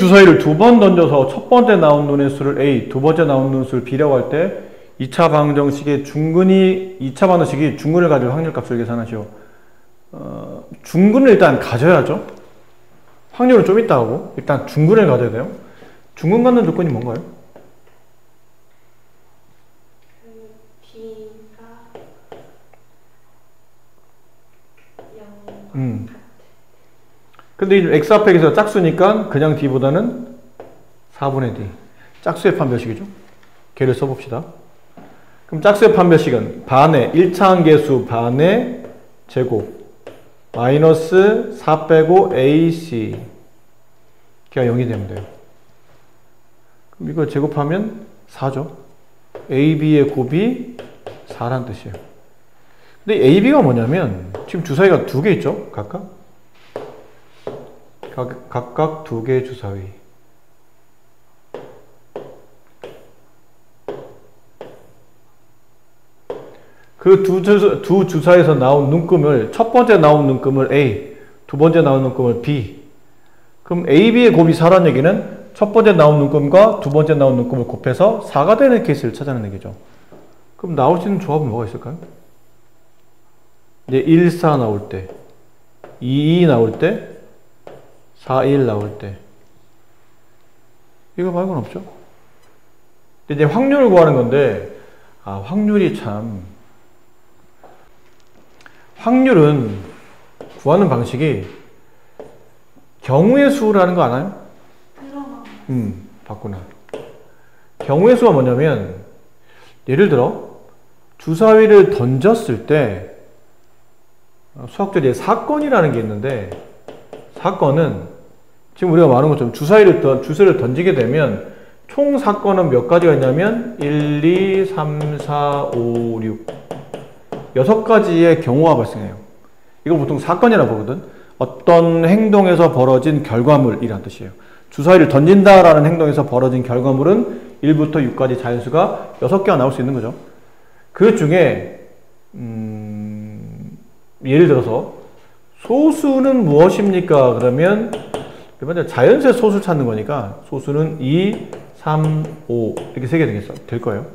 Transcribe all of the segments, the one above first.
주사위를 두 번 던져서 첫 번째 나온 눈의 수를 A, 두 번째 나온 눈의 수를 B라고 할 때 2차 방정식의 중근이 2차 방정식이 중근을 가질 확률값을 계산하시오. 중근을 일단 가져야죠. 확률은 좀 있다 하고 일단 중근을 가져야 돼요. 중근 갖는 조건이 뭔가요? B가 0 근데 이 x 앞에 계서 짝수니까 그냥 d보다는 4분의 d. 짝수의 판별식이죠. 걔를 써봅시다. 그럼 짝수의 판별식은 반의 1차 함계수 반의 제곱 마이너스 4 빼고 ac 걔가 0이 되면 돼요. 그럼 이걸 제곱하면 4죠. ab의 곱이 4란 뜻이에요. 근데 ab가 뭐냐면 지금 주사위가 두 개 있죠. 각각 두 개의 주사위. 그 두 주사위에서 나온 눈금을 첫 번째 나온 눈금을 A, 두 번째 나온 눈금을 B. 그럼 A, B의 곱이 4라는 얘기는 첫 번째 나온 눈금과 두 번째 나온 눈금을 곱해서 4가 되는 케이스를 찾아내는 얘기죠. 그럼 나올 수 있는 조합은 뭐가 있을까요? 이제 1, 4 나올 때, 2, 2 나올 때, 4, 1 나올 때. 이거 말고는 없죠. 이제 확률을 구하는 건데, 확률이 참. 확률은 구하는 방식이 경우의 수라는 거 아나요? 봤구나. 경우의 수가 뭐냐면, 예를 들어, 주사위를 던졌을 때, 수학적으로 사건이라는 게 있는데, 사건은 지금 우리가 말한 것처럼 주사위를 던지게 되면 총 사건은 몇 가지가 있냐면 1, 2, 3, 4, 5, 6 6가지의 경우가 발생해요. 이걸 보통 사건이라고 부르거든. 어떤 행동에서 벌어진 결과물이라는 뜻이에요. 주사위를 던진다라는 행동에서 벌어진 결과물은 1부터 6까지 자연수가 6개가 나올 수 있는 거죠. 그 중에 예를 들어서 소수는 무엇입니까? 그러면 자연수의 소수를 찾는 거니까 소수는 2, 3, 5 이렇게 3개 될 거예요.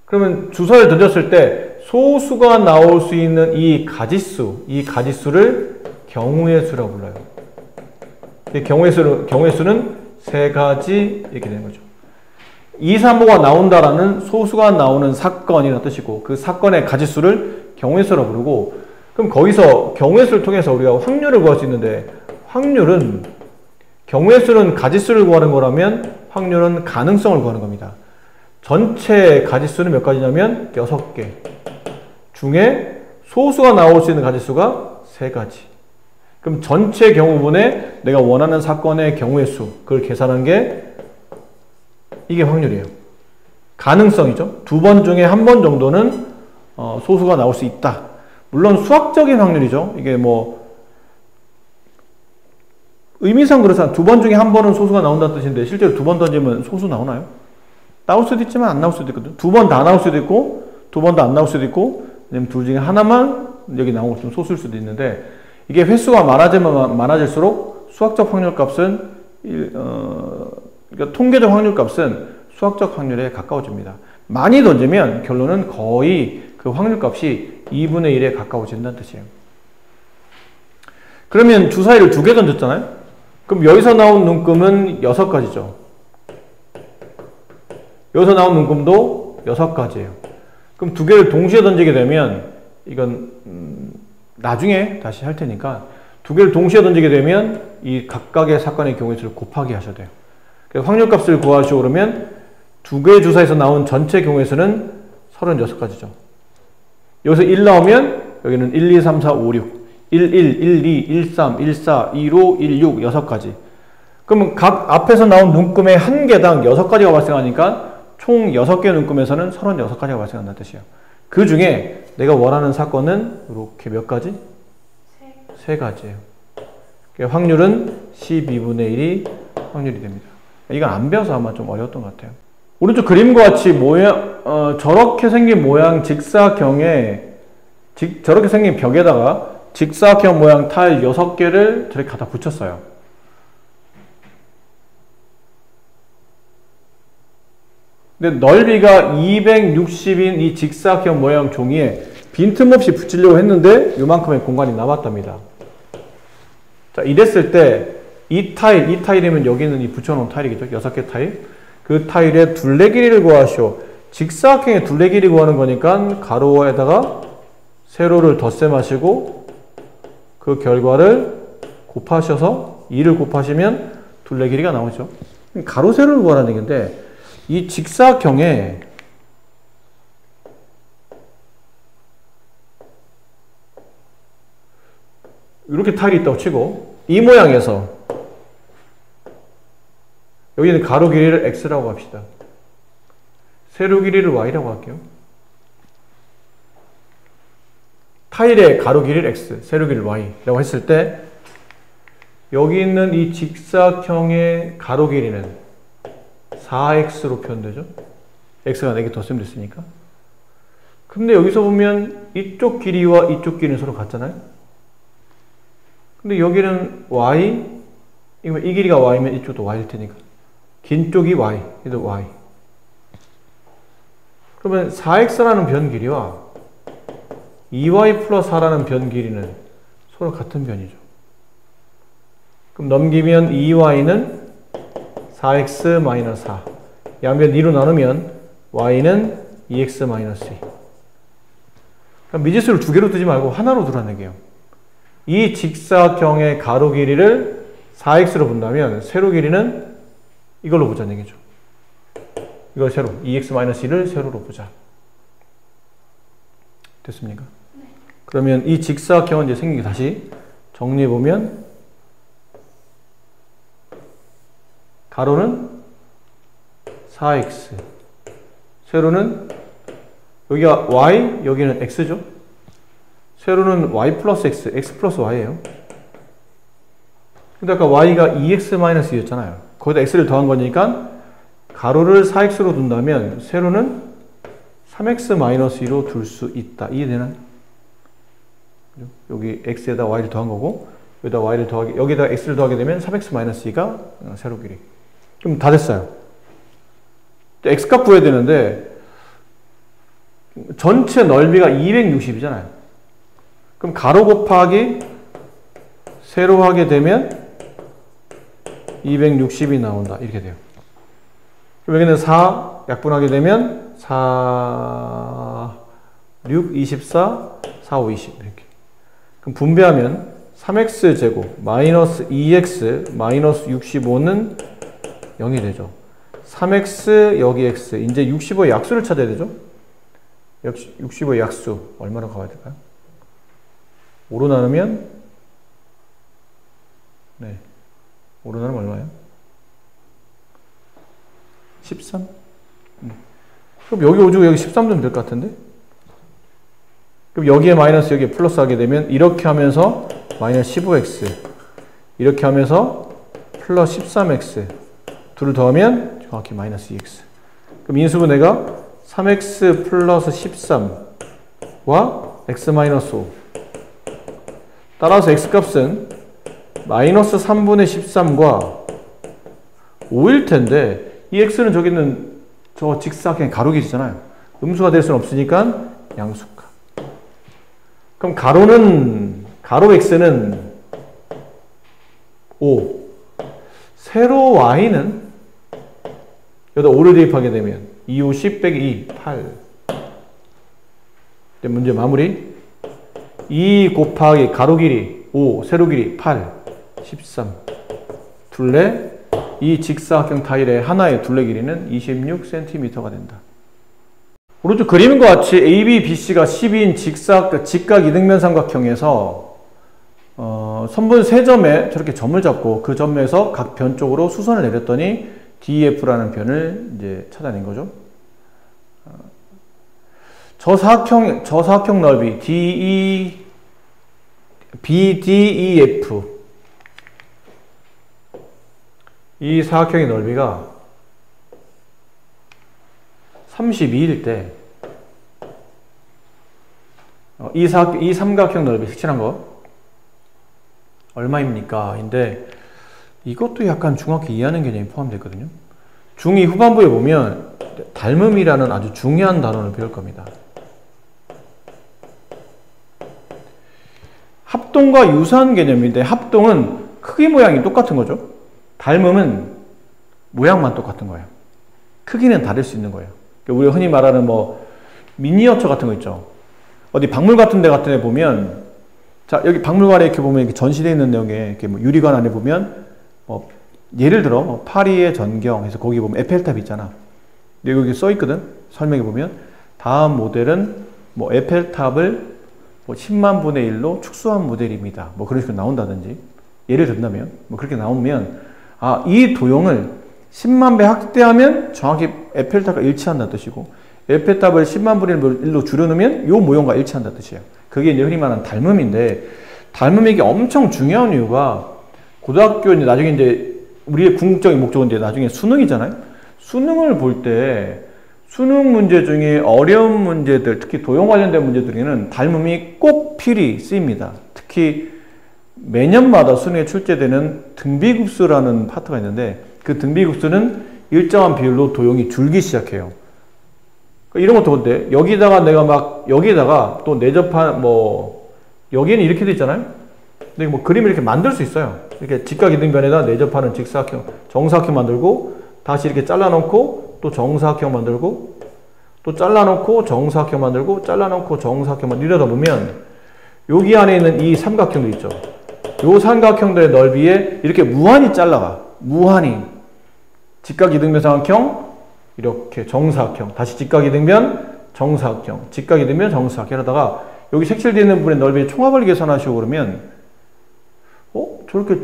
그러면 주사위를 던졌을 때 소수가 나올 수 있는 이 가지수를 경우의 수라고 불러요. 경우의 수는 3가지 이렇게 되는 거죠. 2, 3, 5가 나온다라는 소수가 나오는 사건이라는 뜻이고 그 사건의 가지수를 경우의 수라고 부르고 그럼 거기서 경우의 수를 통해서 우리가 확률을 구할 수 있는데 경우의 수는 가지수를 구하는 거라면 확률은 가능성을 구하는 겁니다. 전체 가지수는 몇 가지냐면 6개 중에 소수가 나올 수 있는 가지수가 3가지. 그럼 전체 경우분의 내가 원하는 사건의 경우의 수 그걸 계산한 게 이게 확률이에요. 가능성이죠. 2번 중에 1번 정도는 소수가 나올 수 있다. 물론 수학적인 확률이죠. 이게 의미상 그렇잖아. 2번 중에 1번은 소수가 나온다는 뜻인데 실제로 2번 던지면 소수 나오나요? 나올 수도 있지만 안 나올 수도 있거든. 2번 다 나올 수도 있고 2번도 안 나올 수도 있고 아니면 둘 중에 하나만 여기 나오고 좀 소수일 수도 있는데 이게 횟수가 많아지면 많아질수록 수학적 확률값은 그러니까 통계적 확률값은 수학적 확률에 가까워집니다. 많이 던지면 결론은 거의 그 확률값이 2분의 1에 가까워진다는 뜻이에요. 그러면 주사위를 2개 던졌잖아요? 그럼 여기서 나온 눈금은 6가지죠. 여기서 나온 눈금도 6가지예요. 그럼 2개를 동시에 던지게 되면 이건 나중에 다시 할 테니까 2개를 동시에 던지게 되면 이 각각의 사건의 경우의 수를 곱하기 하셔야 돼요. 그래서 확률값을 구하시오 그러면 2개의 주사에서 나온 전체 경우의 수는 36가지죠. 여기서 1 나오면 여기는 1, 2, 3, 4, 5, 6 1, 1, 1, 2, 1, 3, 1, 4, 1, 5, 1, 6 6가지. 그러면 각 앞에서 나온 눈금의 한 개당 6가지가 발생하니까 총 6개의 눈금에서는 36가지가 발생한다는 뜻이에요. 그 중에 내가 원하는 사건은 이렇게 몇 가지? 3가지예요. 확률은 12분의 1이 확률이 됩니다. 이건 안 배워서 아마 좀 어려웠던 것 같아요. 오른쪽 그림과 같이 저렇게 생긴 모양 저렇게 생긴 벽에다가 직사각형 모양 타일 6개를 저렇게 갖다 붙였어요. 근데 넓이가 260인 이 직사각형 모양 종이에 빈틈없이 붙이려고 했는데 요만큼의 공간이 남았답니다. 자, 이랬을 때 이 타일이면 여기는 이 붙여놓은 타일이겠죠. 6개 타일. 그 타일의 둘레 길이를 구하시오. 직사각형의 둘레 길이 구하는 거니까 가로에다가 세로를 덧셈하시고 그 결과를 곱하셔서 2를 곱하시면 둘레 길이가 나오죠. 가로 세로를 구하라는 얘기인데 이 직사각형에 이렇게 타일이 있다고 치고 이 모양에서 여기는 가로 길이를 x라고 합시다. 세로 길이를 y라고 할게요. 타일의 가로 길이를 x, 세로 길이를 y라고 했을 때 여기 있는 이 직사각형의 가로 길이는 4x로 표현되죠. x가 4개 덧셈됐으니까. 근데 여기서 보면 이쪽 길이와 이쪽 길이는 서로 같잖아요. 근데 여기는 y, 이 길이가 y면 이쪽도 y일 테니까. 긴 쪽이 y, 얘도 y. 그러면 4x라는 변 길이와 2y 플러스 4라는 변 길이는 서로 같은 변이죠. 그럼 넘기면 2y는 4x 마이너스 4. 양변 2로 나누면 y는 2x 마이너스 2. 그럼 미지수를 두 개로 두지 말고 하나로 두라는 얘기예요. 이 직사각형의 가로 길이를 4x로 본다면 세로 길이는 이걸로 보자는 얘기죠. 이걸 세로, 2x-2를 세로로 보자. 됐습니까? 네. 그러면 이 직사각형은 이제 생긴 게 다시 정리해보면 가로는 4x, 세로는 여기가 y, 여기는 x죠. 세로는 y 플러스 x, x 플러스 y예요. 근데 아까 y가 2x-2였잖아요. 거기다 x를 더한 거니까 가로를 4x로 둔다면 세로는 3x-2로 둘 수 있다. 이해되나요? 여기 x에다 y를 더한 거고 여기다 y를 더하게, 여기다 x를 더하게 되면 3x-2가 세로 길이. 그럼 다 됐어요. x값 구해야 되는데 전체 넓이가 260이잖아요. 그럼 가로 곱하기 세로 하게 되면 260이 나온다. 이렇게 돼요. 그럼 여기는 4 약분하게 되면 4, 6, 24, 4, 5, 20 이렇게. 그럼 분배하면 3x제곱 마이너스 2x 마이너스 65는 0이 되죠. 3x 여기 x 이제 65의 약수를 찾아야 되죠. 역시 65의 약수 얼마나 가야 될까요? 5로 나누면 5로 나누면 얼마예요? 13? 그럼 여기 5주고 여기 13 좀 될 것 같은데? 그럼 여기에 마이너스 여기에 플러스 하게 되면 이렇게 하면서 마이너스 15x 이렇게 하면서 플러스 13x 둘을 더하면 정확히 마이너스 2x. 그럼 인수분해가 3x 플러스 13와 x 마이너스 5. 따라서 x값은 마이너스 3분의 13과 5일 텐데 이 x는 저기 있는 저 직사각형 가로 길이잖아요. 음수가 될 수는 없으니까 양수값. 그럼 가로 x는 5. 세로 y는 여기다 5를 대입하게 되면 2, 5, 10 빼기 2, 8. 문제 마무리. 2 곱하기 가로 길이 5, 세로 길이 8, 13. 둘레, 이 직사각형 타일의 하나의 둘레 길이는 26cm가 된다. 오른쪽 그림과 같이 AB, BC가 12인 직각 이등변 삼각형에서 선분 세 점에 저렇게 점을 잡고 그 점에서 각 변 쪽으로 수선을 내렸더니 DEF라는 변을 이제 찾아낸 거죠. 저 사각형 넓이 BDEF 이 사각형의 넓이가 32일 때 이 삼각형 넓이 색칠한 거 얼마입니까? 인데 이것도 약간 중학교 이해하는 개념이 포함되어 있거든요. 중2 후반부에 보면 닮음이라는 아주 중요한 단어를 배울 겁니다. 합동과 유사한 개념인데 합동은 크기 모양이 똑같은 거죠. 닮음은 모양만 똑같은 거예요. 크기는 다를 수 있는 거예요. 우리가 흔히 말하는 뭐 미니어처 같은 거 있죠. 어디 박물 같은 데 보면, 자, 여기 박물관에 이렇게 보면 이렇게 전시되어 있는 내용에 이렇게 뭐 유리관 안에 보면 예를 들어 파리의 전경 해서 거기 보면 에펠탑 있잖아. 여기 써 있거든. 설명해 보면 다음 모델은 뭐 에펠탑을 뭐 10만 분의 1로 축소한 모델입니다. 뭐 그런 식으로 나온다든지, 예를 든다면 뭐 그렇게 나오면, 아, 이 도형을 10만 배 확대하면 정확히 에펠탑과 일치한다는 뜻이고, 에펠탑을 10만 분의 1로 줄여놓으면 이 모형과 일치한다는 뜻이에요. 그게 이제 흔히 말하는 닮음인데, 닮음이 이게 엄청 중요한 이유가, 고등학교 이제 나중에 이제 우리의 궁극적인 목적은 이제 나중에 수능이잖아요. 수능을 볼 때 수능 문제 중에 어려운 문제들, 특히 도형 관련된 문제들에는 닮음이 꼭 필히 쓰입니다. 특히 매년마다 수능에 출제되는 등비급수라는 파트가 있는데, 그 등비급수는 일정한 비율로 도형이 줄기 시작해요. 이런 것도 어때? 여기다가 내가 막 여기다가 또 내접한 뭐 여기는 이렇게 돼 있잖아요. 근데 뭐 그림을 이렇게 만들 수 있어요. 이렇게 직각이등변에다 내접하는 직사각형, 정사각형 만들고, 다시 이렇게 잘라놓고 또 정사각형 만들고, 또 잘라놓고 정사각형 만들고, 잘라놓고 정사각형 만들고, 이러다 보면 여기 안에 있는 이 삼각형도 있죠. 요 삼각형들의 넓이에 이렇게 무한히 잘라가. 무한히. 직각이등변 삼각형, 이렇게 정사각형, 다시 직각이등변 정사각형, 직각이등변 정사각형 하다가 여기 색칠되어 있는 부분의 넓이의 총합을 계산하시고 그러면 저렇게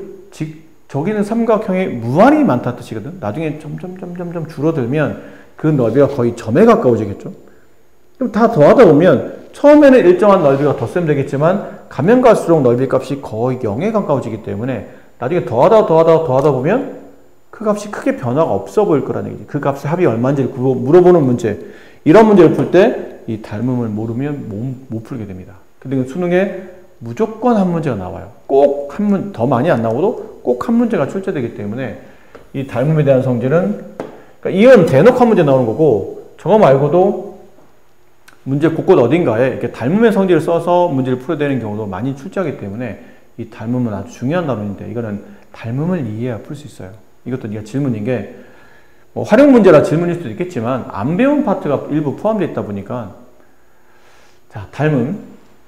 저기는 삼각형이 무한히 많다는 뜻이거든. 나중에 점점 줄어들면 그 넓이가 거의 점에 가까워지겠죠. 그럼 다 더하다 보면 처음에는 일정한 넓이가 더 쓰면 되겠지만 가면 갈수록 넓이 값이 거의 0에 가까워지기 때문에 나중에 더하다 보면 그 값이 크게 변화가 없어 보일 거라는 얘기지. 그 값의 합이 얼마인지를 물어보는 문제, 이런 문제를 풀 때 이 닮음을 모르면 못 풀게 됩니다. 근데 수능에 무조건 한 문제가 나와요. 꼭 한 문, 더 많이 안 나오고도 꼭 한 문제가 출제되기 때문에 이 닮음에 대한 성질은, 그러니까 이건 대놓고 한 문제 나오는 거고, 저거 말고도 문제 곳곳 어딘가에 이렇게 닮음의 성질을 써서 문제를 풀어야 되는 경우도 많이 출제하기 때문에 이 닮음은 아주 중요한 단원인데, 이거는 닮음을 이해해야 풀 수 있어요. 이것도 네가 질문인 게, 뭐 활용 문제라 질문일 수도 있겠지만 안 배운 파트가 일부 포함되어 있다 보니까, 자, 닮음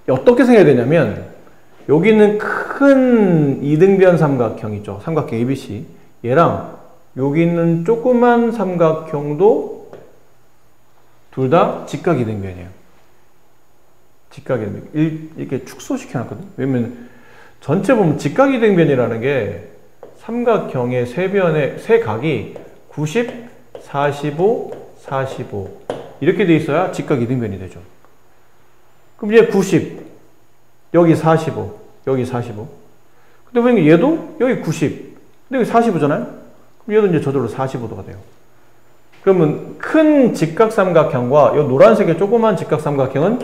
어떻게 생각해야 되냐면, 여기는 큰 이등변 삼각형 있죠. 삼각형 ABC. 얘랑 여기 있는 조그만 삼각형도 둘 다 직각 이등변이에요. 직각 이등변. 이렇게 축소시켜 놨거든. 왜냐면 전체 보면 직각 이등변이라는 게 삼각형의 세 각이 90, 45, 45 이렇게 돼 있어야 직각 이등변이 되죠. 그럼 얘 90, 여기 45, 여기 45. 근데 왜 얘도 여기 90, 근데 여기 45잖아요? 그럼 얘도 이제 저절로 45도가 돼요. 그러면 큰 직각삼각형과 이 노란색의 조그만 직각삼각형은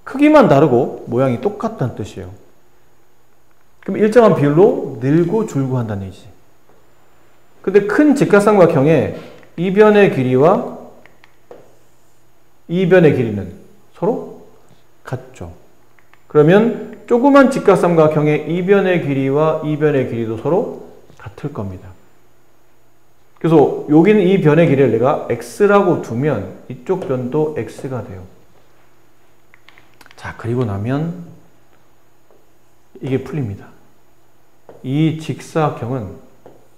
크기만 다르고 모양이 똑같다는 뜻이에요. 그럼 일정한 비율로 늘고 줄고 한다는 얘기지. 근데 큰 직각삼각형의 이 변의 길이와 이 변의 길이는 서로 같죠. 그러면 조그만 직각삼각형의 이 변의 길이와 이 변의 길이도 서로 같을 겁니다. 그래서 여기는 이 변의 길이를 내가 x라고 두면 이쪽 변도 x가 돼요. 자, 그리고 나면 이게 풀립니다. 이 직사각형은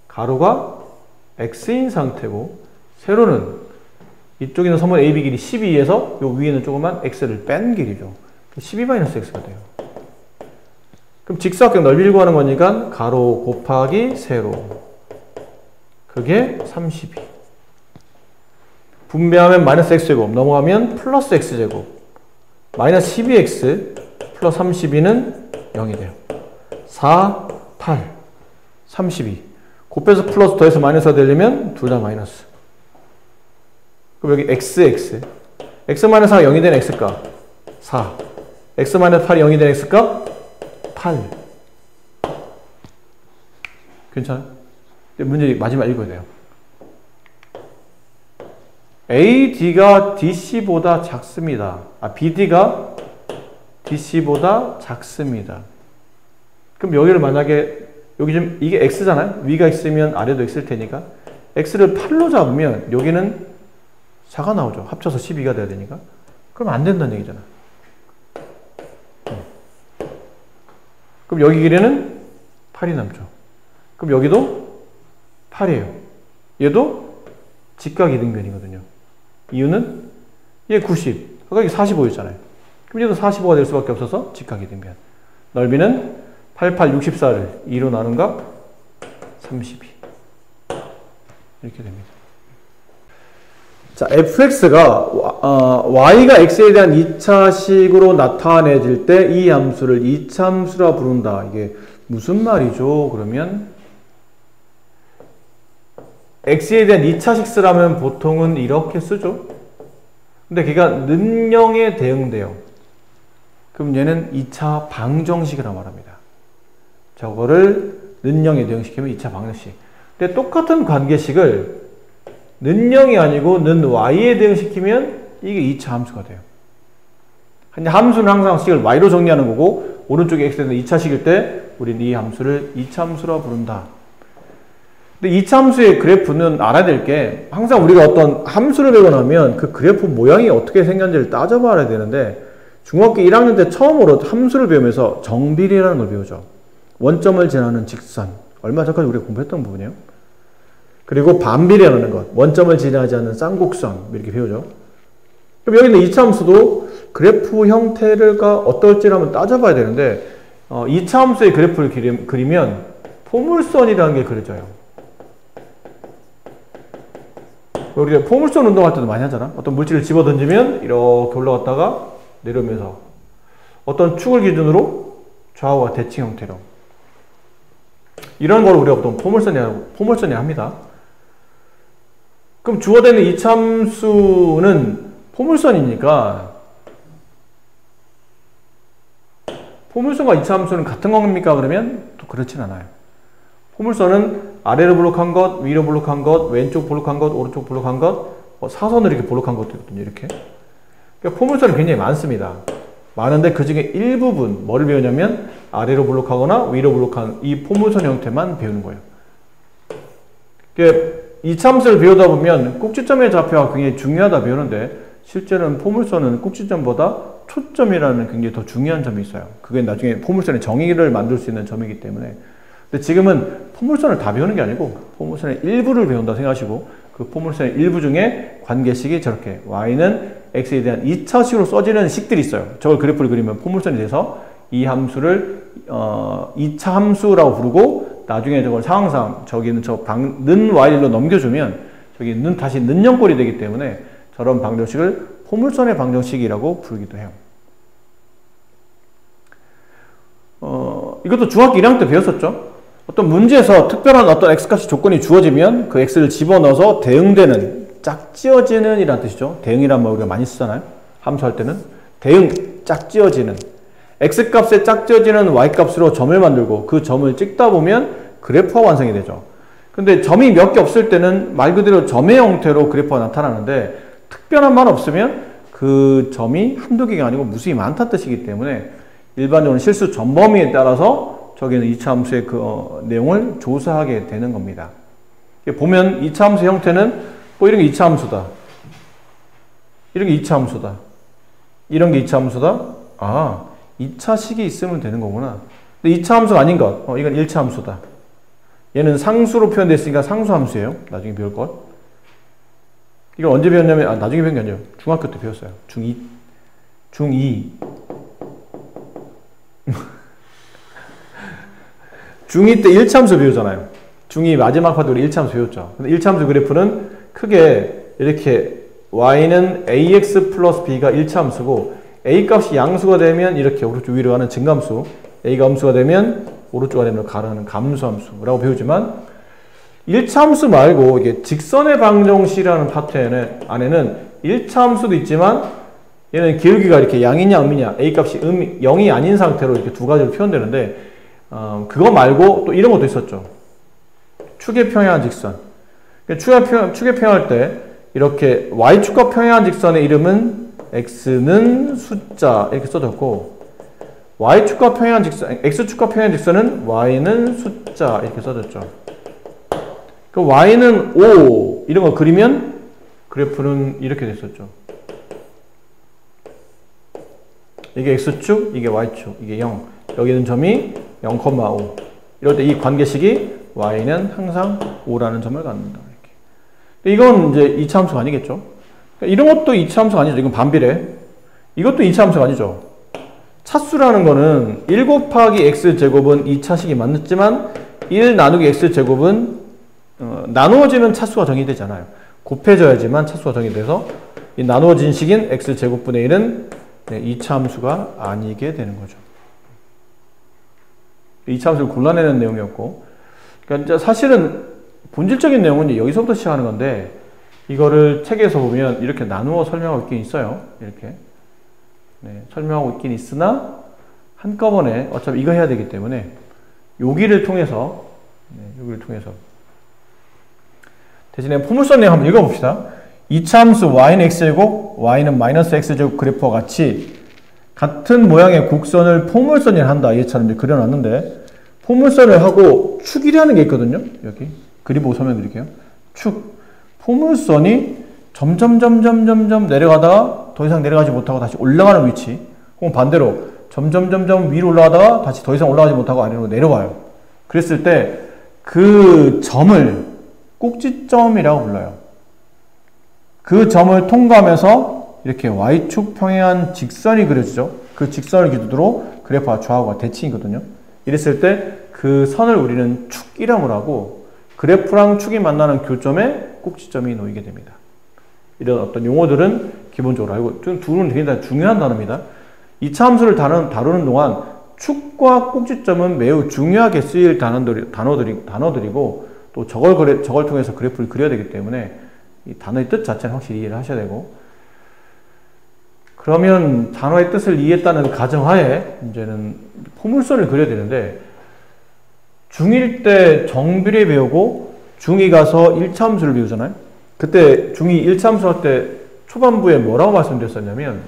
가로가 x인 상태고, 세로는 이쪽에 있는 선분 AB 길이 12에서 요 위에는 조그만 x를 뺀 길이죠. 12-x가 돼요. 그럼 직사각형 넓이를 구하는 거니까 가로 곱하기 세로, 그게 32. 분배하면 마이너스 x제곱, 넘어가면 플러스 x제곱, 마이너스 12x 플러스 32는 0이 돼요. 4, 8, 32. 곱해서 플러스 더해서 마이너스가 되려면 둘 다 마이너스. 그럼 여기 x, x-4가 0이 된 x값 4, x-8이 0이 된 x값 8. 괜찮아요? 문제 마지막 읽어야 돼요. AD가 DC보다 작습니다. BD가 DC보다 작습니다. 그럼 여기를 만약에 여기 지금 이게 X잖아요. 위가 X면 아래도 X일 테니까 X를 8로 잡으면 여기는 4가 나오죠. 합쳐서 12가 돼야 되니까. 그럼 안 된다는 얘기잖아. 그럼 여기 길이는 8이 남죠. 그럼 여기도 8이에요. 얘도 직각 이등변이거든요. 이유는 얘 90, 아까 이게 45였잖아요. 그럼 얘도 45가 될 수밖에 없어서 직각 이등변. 넓이는 88, 64를 2로 나눈 값 32. 이렇게 됩니다. 자, fx가 y가 x에 대한 2차식으로 나타내질 때 이 함수를 2차함수라 부른다. 이게 무슨 말이죠? 그러면 x에 대한 2차식 쓰라면 보통은 이렇게 쓰죠. 근데 걔가 는영에 대응돼요. 그럼 얘는 2차 방정식이라 말합니다. 저거를 는영에 대응시키면 2차 방정식. 근데 똑같은 관계식을 는영이 아니고 는 y에 대응시키면 이게 2차 함수가 돼요. 함수는 항상 식을 y로 정리하는 거고 오른쪽에 x에 대한 2차식일 때 우리는 이 함수를 2차 함수라 부른다. 근데 2차 함수의 그래프는 알아야 될 게 항상 우리가 어떤 함수를 배우고 나면 그 그래프 모양이 어떻게 생겼는지를 따져봐야 되는데 중학교 1학년 때 처음으로 함수를 배우면서 정비례라는 걸 배우죠. 원점을 지나는 직선. 얼마 전까지 우리가 공부했던 부분이에요. 그리고 반비례라는 것. 원점을 지나지 않는 쌍곡선. 이렇게 배우죠. 그럼 여기 있는 2차 함수도 그래프 형태가 어떨지를 한번 따져봐야 되는데 2차 함수의 그래프를 그리면 포물선이라는 게 그려져요. 우리가 포물선 운동할 때도 많이 하잖아. 어떤 물질을 집어 던지면 이렇게 올라갔다가 내려오면서 어떤 축을 기준으로 좌우와 대칭 형태로 이런 걸 우리가 보통 포물선이 합니다. 그럼 주어되는 이참수는 포물선이니까 포물선과 이참수는 같은 겁니까? 그러면 또 그렇진 않아요. 포물선은 아래로 블록한 것, 위로 블록한 것, 왼쪽 블록한 것, 오른쪽 블록한 것, 사선으로 이렇게 블록한 것도 있거든요. 이렇게. 그러니까 포물선이 굉장히 많습니다. 많은데 그 중에 일부분, 뭐를 배우냐면 아래로 블록하거나 위로 블록한 이 포물선 형태만 배우는 거예요. 그러니까 이참수를 배우다 보면 꼭지점의 좌표가 굉장히 중요하다 배우는데 실제로는 포물선은 꼭지점보다 초점이라는 굉장히 더 중요한 점이 있어요. 그게 나중에 포물선의 정의를 만들 수 있는 점이기 때문에. 근데 지금은 포물선을 다 배우는 게 아니고 포물선의 일부를 배운다 생각하시고 그 포물선의 일부 중에 관계식이 저렇게 y는 x에 대한 2차식으로 써지는 식들이 있어요. 저걸 그래프를 그리면 포물선이 돼서 이 함수를 2차 함수라고 부르고 나중에 저걸 상황상 저기는 는 y로 넘겨주면 저기는 다시 는형꼴이 되기 때문에 저런 방정식을 포물선의 방정식이라고 부르기도 해요. 이것도 중학교 1학년 때 배웠었죠. 어떤 문제에서 특별한 어떤 x값이 조건이 주어지면 그 x를 집어넣어서 대응되는 짝지어지는 이란 뜻이죠. 대응이란 말 우리가 많이 쓰잖아요. 함수할 때는 대응, 짝지어지는 x값에 짝지어지는 y값으로 점을 만들고 그 점을 찍다 보면 그래프가 완성이 되죠. 근데 점이 몇 개 없을 때는 말 그대로 점의 형태로 그래프가 나타나는데 특별한 말 없으면 그 점이 한두 개가 아니고 무수히 많다는 뜻이기 때문에 일반적으로 실수 점 범위에 따라서 저기는 2차 함수의 그 내용을 조사하게 되는 겁니다. 보면 2차 함수 형태는 뭐 이런 게 2차 함수다. 이런 게 2차 함수다. 이런 게 2차 함수다. 아, 2차식이 있으면 되는 거구나. 근데 2차 함수가 아닌 것. 이건 1차 함수다. 얘는 상수로 표현되어 있으니까 상수 함수예요. 나중에 배울 것. 이걸 언제 배웠냐면, 나중에 배운 게 아니에요. 중학교 때 배웠어요. 중2. 중2 때 1차 함수 배우잖아요. 중2 마지막 파트 우리 1차 함수 배웠죠. 근데 1차 함수 그래프는 크게 이렇게 y는 ax 플러스 b가 1차 함수고 a 값이 양수가 되면 이렇게 오른쪽 위로 가는 증감수, a가 음수가 되면 오른쪽 아래로 가는 감수함수라고 배우지만 1차 함수 말고 이게 직선의 방정식이라는 파트 안에는 1차 함수도 있지만 얘는 기울기가 이렇게 양이냐 음이냐 a 값이 0이 아닌 상태로 이렇게 두 가지로 표현되는데 그거 말고 또 이런 것도 있었죠. 축의 평행한 직선. 축의 평행할 때 이렇게 y축과 평행한 직선의 이름은 x는 숫자 이렇게 써졌고 y축과 평행한 직선, x축과 평행한 직선은 y는 숫자 이렇게 써졌죠. 그 y는 5 이런 거 그리면 그래프는 이렇게 됐었죠. 이게 x축, 이게 y축, 이게 0. 여기 있는 점이 0,5. 이럴 때 이 관계식이 y는 항상 5라는 점을 갖는다. 이렇게. 이건 이제 이차함수가 아니겠죠. 이런 것도 이차함수가 아니죠. 이건 반비례. 이것도 이차함수가 아니죠. 차수라는 거는 1 곱하기 x제곱은 2차식이 맞지만 1 나누기 x제곱은 나누어지는 차수가 정의되잖아요. 곱해져야지만 차수가 정의돼서 이 나누어진 식인 x제곱분의 1은 2차 함수가 아니게 되는 거죠. 2차 함수를 골라내는 내용이었고, 그러니까 사실은 본질적인 내용은 이제 여기서부터 시작하는 건데, 이거를 책에서 보면 이렇게 나누어 설명하고 있긴 있어요. 이렇게. 네, 설명하고 있긴 있으나, 한꺼번에 어차피 이거 해야 되기 때문에, 여기를 통해서, 대신에 포물선 내용 한번 읽어봅시다. 2차 함수 y는 x제곱, y는 마이너스 x제곱 그래프와 같은 모양의 곡선을 포물선이라 한다. 얘처럼 이제 그려놨는데, 포물선을 하고 축이라는 게 있거든요. 여기. 그림 보고 설명드릴게요. 축. 포물선이 점점 내려가다가 더 이상 내려가지 못하고 다시 올라가는 위치. 혹은 반대로 점점 위로 올라가다가 다시 더 이상 올라가지 못하고 아래로 내려와요. 그랬을 때 그 점을 꼭지점이라고 불러요. 그 점을 통과하면서 이렇게 y축 평행한 직선이 그려지죠. 그 직선을 기준으로 그래프와 좌우가 대칭이거든요. 이랬을 때 그 선을 우리는 축이라고 하고 그래프랑 축이 만나는 교점에 꼭지점이 놓이게 됩니다. 이런 어떤 용어들은 기본적으로 알고 둘은 굉장히 중요한 단어입니다. 2차 함수를 다루는 동안 축과 꼭지점은 매우 중요하게 쓰일 단어들이고 또 저걸 통해서 그래프를 그려야 되기 때문에 이 단어의 뜻 자체는 확실히 이해를 하셔야 되고, 그러면 단어의 뜻을 이해했다는 가정하에 이제는 포물선을 그려야 되는데, 중1 때 정비례 배우고 중2 가서 1차 함수를 배우잖아요. 그때 중2 1차 함수 할 때 초반부에 뭐라고 말씀드렸었냐면,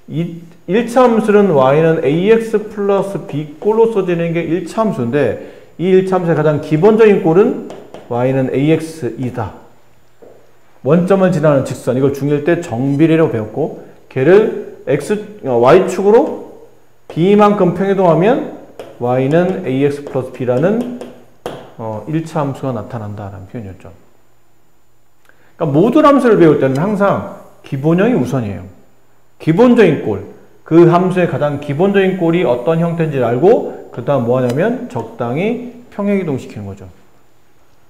1차 함수는 y는 ax 플러스 b꼴로 써지는 게 1차 함수인데, 이 1차 함수의 가장 기본적인 꼴은 y는 ax이다. 원점을 지나는 직선, 이걸 중1 때 정비례라고 배웠고, 걔를 y축으로 b만큼 평이동하면 y는 ax 플러스 b라는 1차 함수가 나타난다라는 표현이었죠. 그러니까 모든 함수를 배울 때는 항상 기본형이 우선이에요. 기본적인 꼴, 그 함수의 가장 기본적인 꼴이 어떤 형태인지를 알고 그 다음 뭐 하냐면 적당히 평행이동시키는 거죠.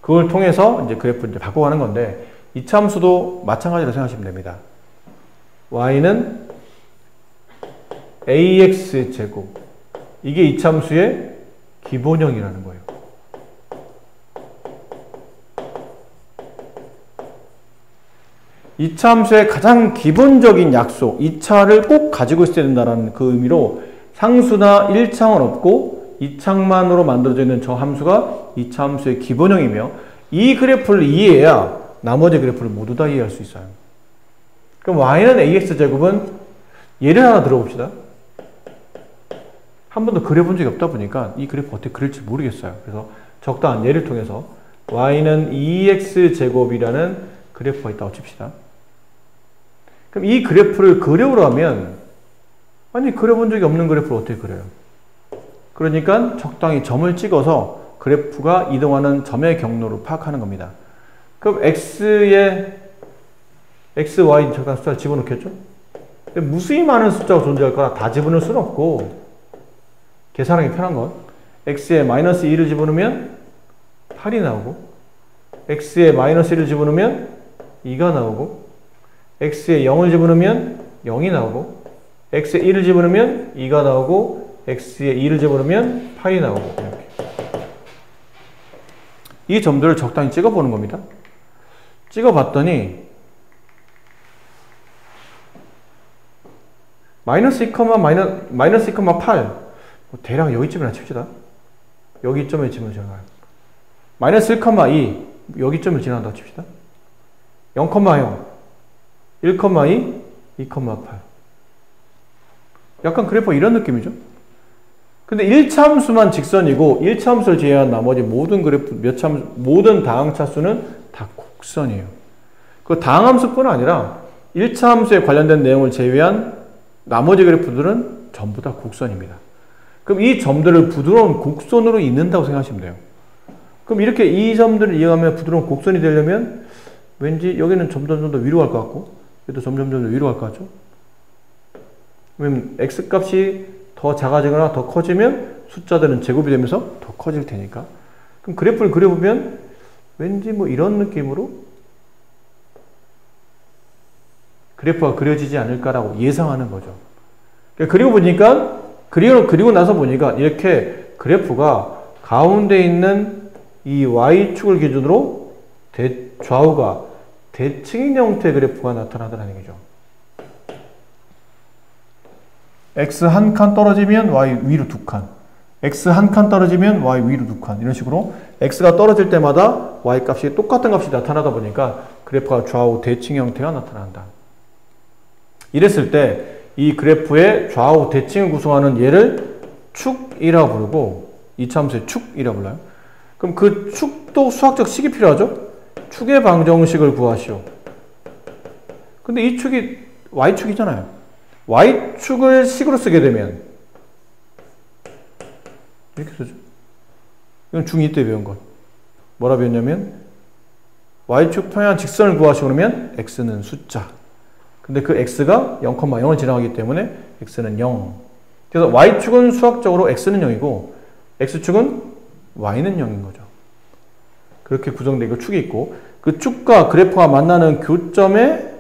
그걸 통해서 이제 그래프를 이제 바꿔가는 건데, 2차 함수도 마찬가지로 생각하시면 됩니다. y는 ax제곱, 이게 2차 함수의 기본형이라는 거예요. 이 차 함수의 가장 기본적인 약속, 2차를 꼭 가지고 있어야 된다는 그 의미로 상수나 1창은 없고 2창만으로 만들어져 있는 저 함수가 2차 함수의 기본형이며, 이 그래프를 이해해야 나머지 그래프를 모두 다 이해할 수 있어요. 그럼 y는 ax제곱은 예를 하나 들어봅시다. 한 번도 그려본 적이 없다 보니까 이 그래프 어떻게 그릴지 모르겠어요. 그래서 적당한 예를 통해서 y는 2x제곱이라는 그래프가 있다고 칩시다. 그럼 이 그래프를 그려보려 하면, 아니 그려본 적이 없는 그래프를 어떻게 그려요? 그러니까 적당히 점을 찍어서 그래프가 이동하는 점의 경로를 파악하는 겁니다. 그럼 x에 x, y 적당한 숫자를 집어넣겠죠? 무수히 많은 숫자가 존재할 거라 다 집어넣을 수는 없고, 계산하기 편한 건 x에 마이너스 2를 집어넣으면 8이 나오고, x에 마이너스 1을 집어넣으면 2가 나오고, x에 0을 집어넣으면 0이 나오고, x에 1을 집어넣으면 2가 나오고, x에 2를 집어넣으면 8이 나오고, 이렇게. 이 점들을 적당히 찍어보는 겁니다. 찍어봤더니 마이너스 2,8 대략 여기쯤이나 칩시다. 여기쯤에 지면 제가 마이너스 1,2 여기쯤을 지나간다고 칩시다. 0,0, 1,2, 2,8. 약간 그래프가 이런 느낌이죠. 근데 1차 함수만 직선이고 1차 함수를 제외한 나머지 모든 그래프, 모든 다항차수는 다 곡선이에요. 그 다항함수뿐 아니라 1차 함수에 관련된 내용을 제외한 나머지 그래프들은 전부 다 곡선입니다. 그럼 이 점들을 부드러운 곡선으로 잇는다고 생각하시면 돼요. 그럼 이렇게 이 점들을 이용하면 부드러운 곡선이 되려면 왠지 여기는 점점 더 위로 갈 것 같고 여기도 점점 더 위로 갈 것 같죠? 왜냐면 x값이 더 작아지거나 더 커지면 숫자들은 제곱이 되면서 더 커질 테니까. 그럼 그래프를 그려보면 왠지 뭐 이런 느낌으로 그래프가 그려지지 않을까라고 예상하는 거죠. 그리고 나서 보니까 이렇게 그래프가 가운데 있는 이 y축을 기준으로 좌우가 대칭인 형태의 그래프가 나타나더라는 거죠. x 한 칸 떨어지면 y 위로 두 칸, x 한 칸 떨어지면 y 위로 두 칸, 이런 식으로 x가 떨어질 때마다 y 값이 똑같은 값이 나타나다 보니까 그래프가 좌우 대칭 형태가 나타난다. 이랬을 때 이 그래프의 좌우 대칭을 구성하는 얘를 축이라고 부르고, 이차함수의 축이라고 불러요. 그럼 그 축도 수학적 식이 필요하죠? 축의 방정식을 구하시오. 근데 이 축이 y축이잖아요. y축을 식으로 쓰게 되면 이렇게 쓰죠. 이건 중2 때 배운 것. 뭐라 배웠냐면 y축 평행 직선을 구하시오 그러면 x는 숫자. 근데 그 x가 0,0을 지나가기 때문에 x는 0. 그래서 y축은 수학적으로 x는 0이고 x축은 y는 0인 거죠. 그렇게 구성된 축이 있고, 그 축과 그래프가 만나는 교점에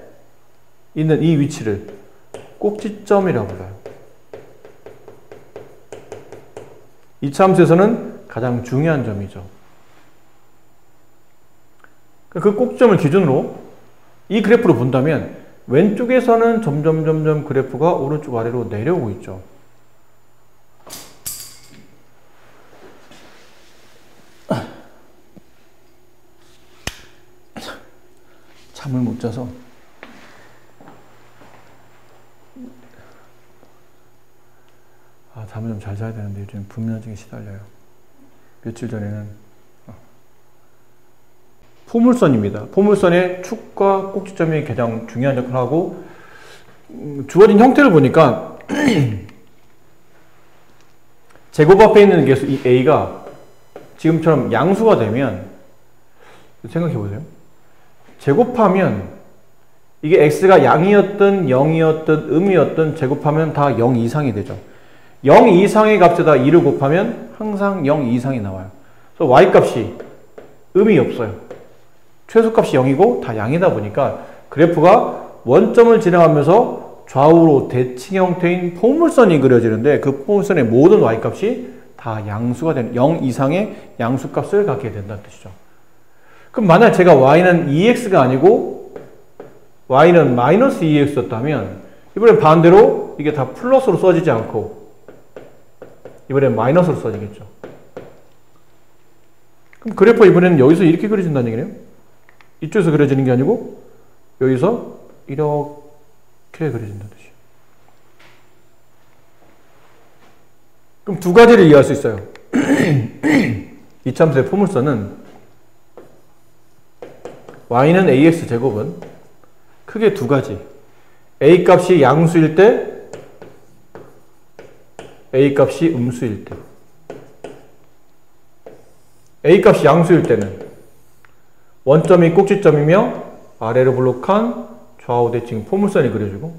있는 이 위치를 꼭지점이라고 불러요. 이차 함수에서는 가장 중요한 점이죠. 그 꼭지점을 기준으로 이 그래프를 본다면 왼쪽에서는 점점 그래프가 오른쪽 아래로 내려오고 있죠. 잠을 못 자서 잠을 좀 잘 자야 되는데 요즘 불면증에 시달려요. 며칠 전에는 포물선입니다. 포물선의 축과 꼭지점이 가장 중요한 역할을 하고, 주어진 형태를 보니까 제곱 앞에 있는 개수 이 a가 지금처럼 양수가 되면, 생각해 보세요. 제곱하면 이게 x가 양이었든 0이었든 음이었든 제곱하면 다 0 이상이 되죠. 0 이상의 값에다 2를 곱하면 항상 0 이상이 나와요. 그래서 y값이 음이 없어요. 최소값이 0이고 다 양이다 보니까 그래프가 원점을 지나가면서 좌우로 대칭 형태인 포물선이 그려지는데, 그 포물선의 모든 y값이 다 양수가 되는 0 이상의 양수값을 갖게 된다는 뜻이죠. 그럼 만약 제가 y는 2x가 아니고 y는 마이너스 2x였다면 이번엔 반대로 이게 다 플러스로 써지지 않고 이번엔 마이너스로 써지겠죠. 그럼 그래프가 이번에는 여기서 이렇게 그려진다는 얘기네요. 이쪽에서 그려지는 게 아니고 여기서 이렇게 그려진다는 뜻이에요. 그럼 두 가지를 이해할 수 있어요. 이차함수의 포물선은 y는 ax 제곱은 크게 두 가지. a 값이 양수일 때, a 값이 음수일 때. a 값이 양수일 때는 원점이 꼭지점이며 아래로 볼록한 좌우 대칭 포물선이 그려지고,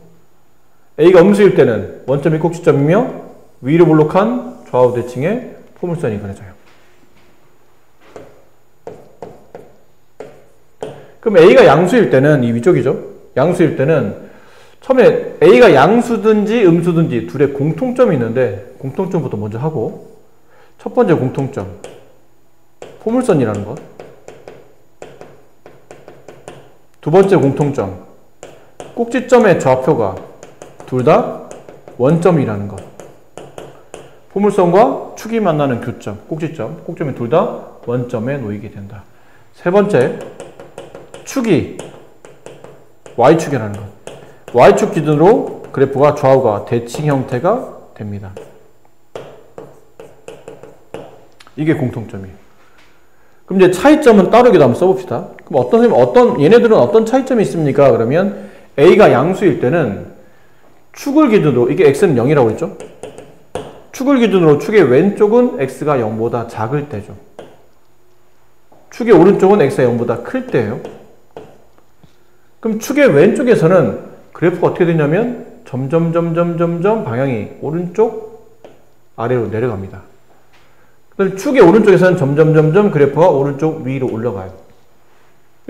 a가 음수일 때는 원점이 꼭지점이며 위로 볼록한 좌우 대칭의 포물선이 그려져요. 그럼 a가 양수일 때는 이 위쪽이죠. 양수일 때는 처음에 a가 양수든지 음수든지 둘의 공통점이 있는데, 공통점부터 먼저 하고, 첫 번째 공통점 포물선이라는 것, 두 번째 공통점 꼭지점의 좌표가 둘 다 원점이라는 것, 포물선과 축이 만나는 교점, 꼭지점이 둘 다 원점에 놓이게 된다. 세 번째, 축이 y축이라는 것. y축 기준으로 그래프가 좌우가 대칭 형태가 됩니다. 이게 공통점이에요. 그럼 이제 차이점은 따르게도 한번 써봅시다. 그럼 얘네들은 어떤 차이점이 있습니까? 그러면 A가 양수일 때는 축을 기준으로, 이게 X는 0이라고 했죠? 축을 기준으로 축의 왼쪽은 X가 0보다 작을 때죠. 축의 오른쪽은 X가 0보다 클 때예요. 그럼 축의 왼쪽에서는 그래프가 어떻게 되냐면 점점 방향이 오른쪽 아래로 내려갑니다. 그다음에 축의 오른쪽에서는 점점 그래프가 오른쪽 위로 올라가요.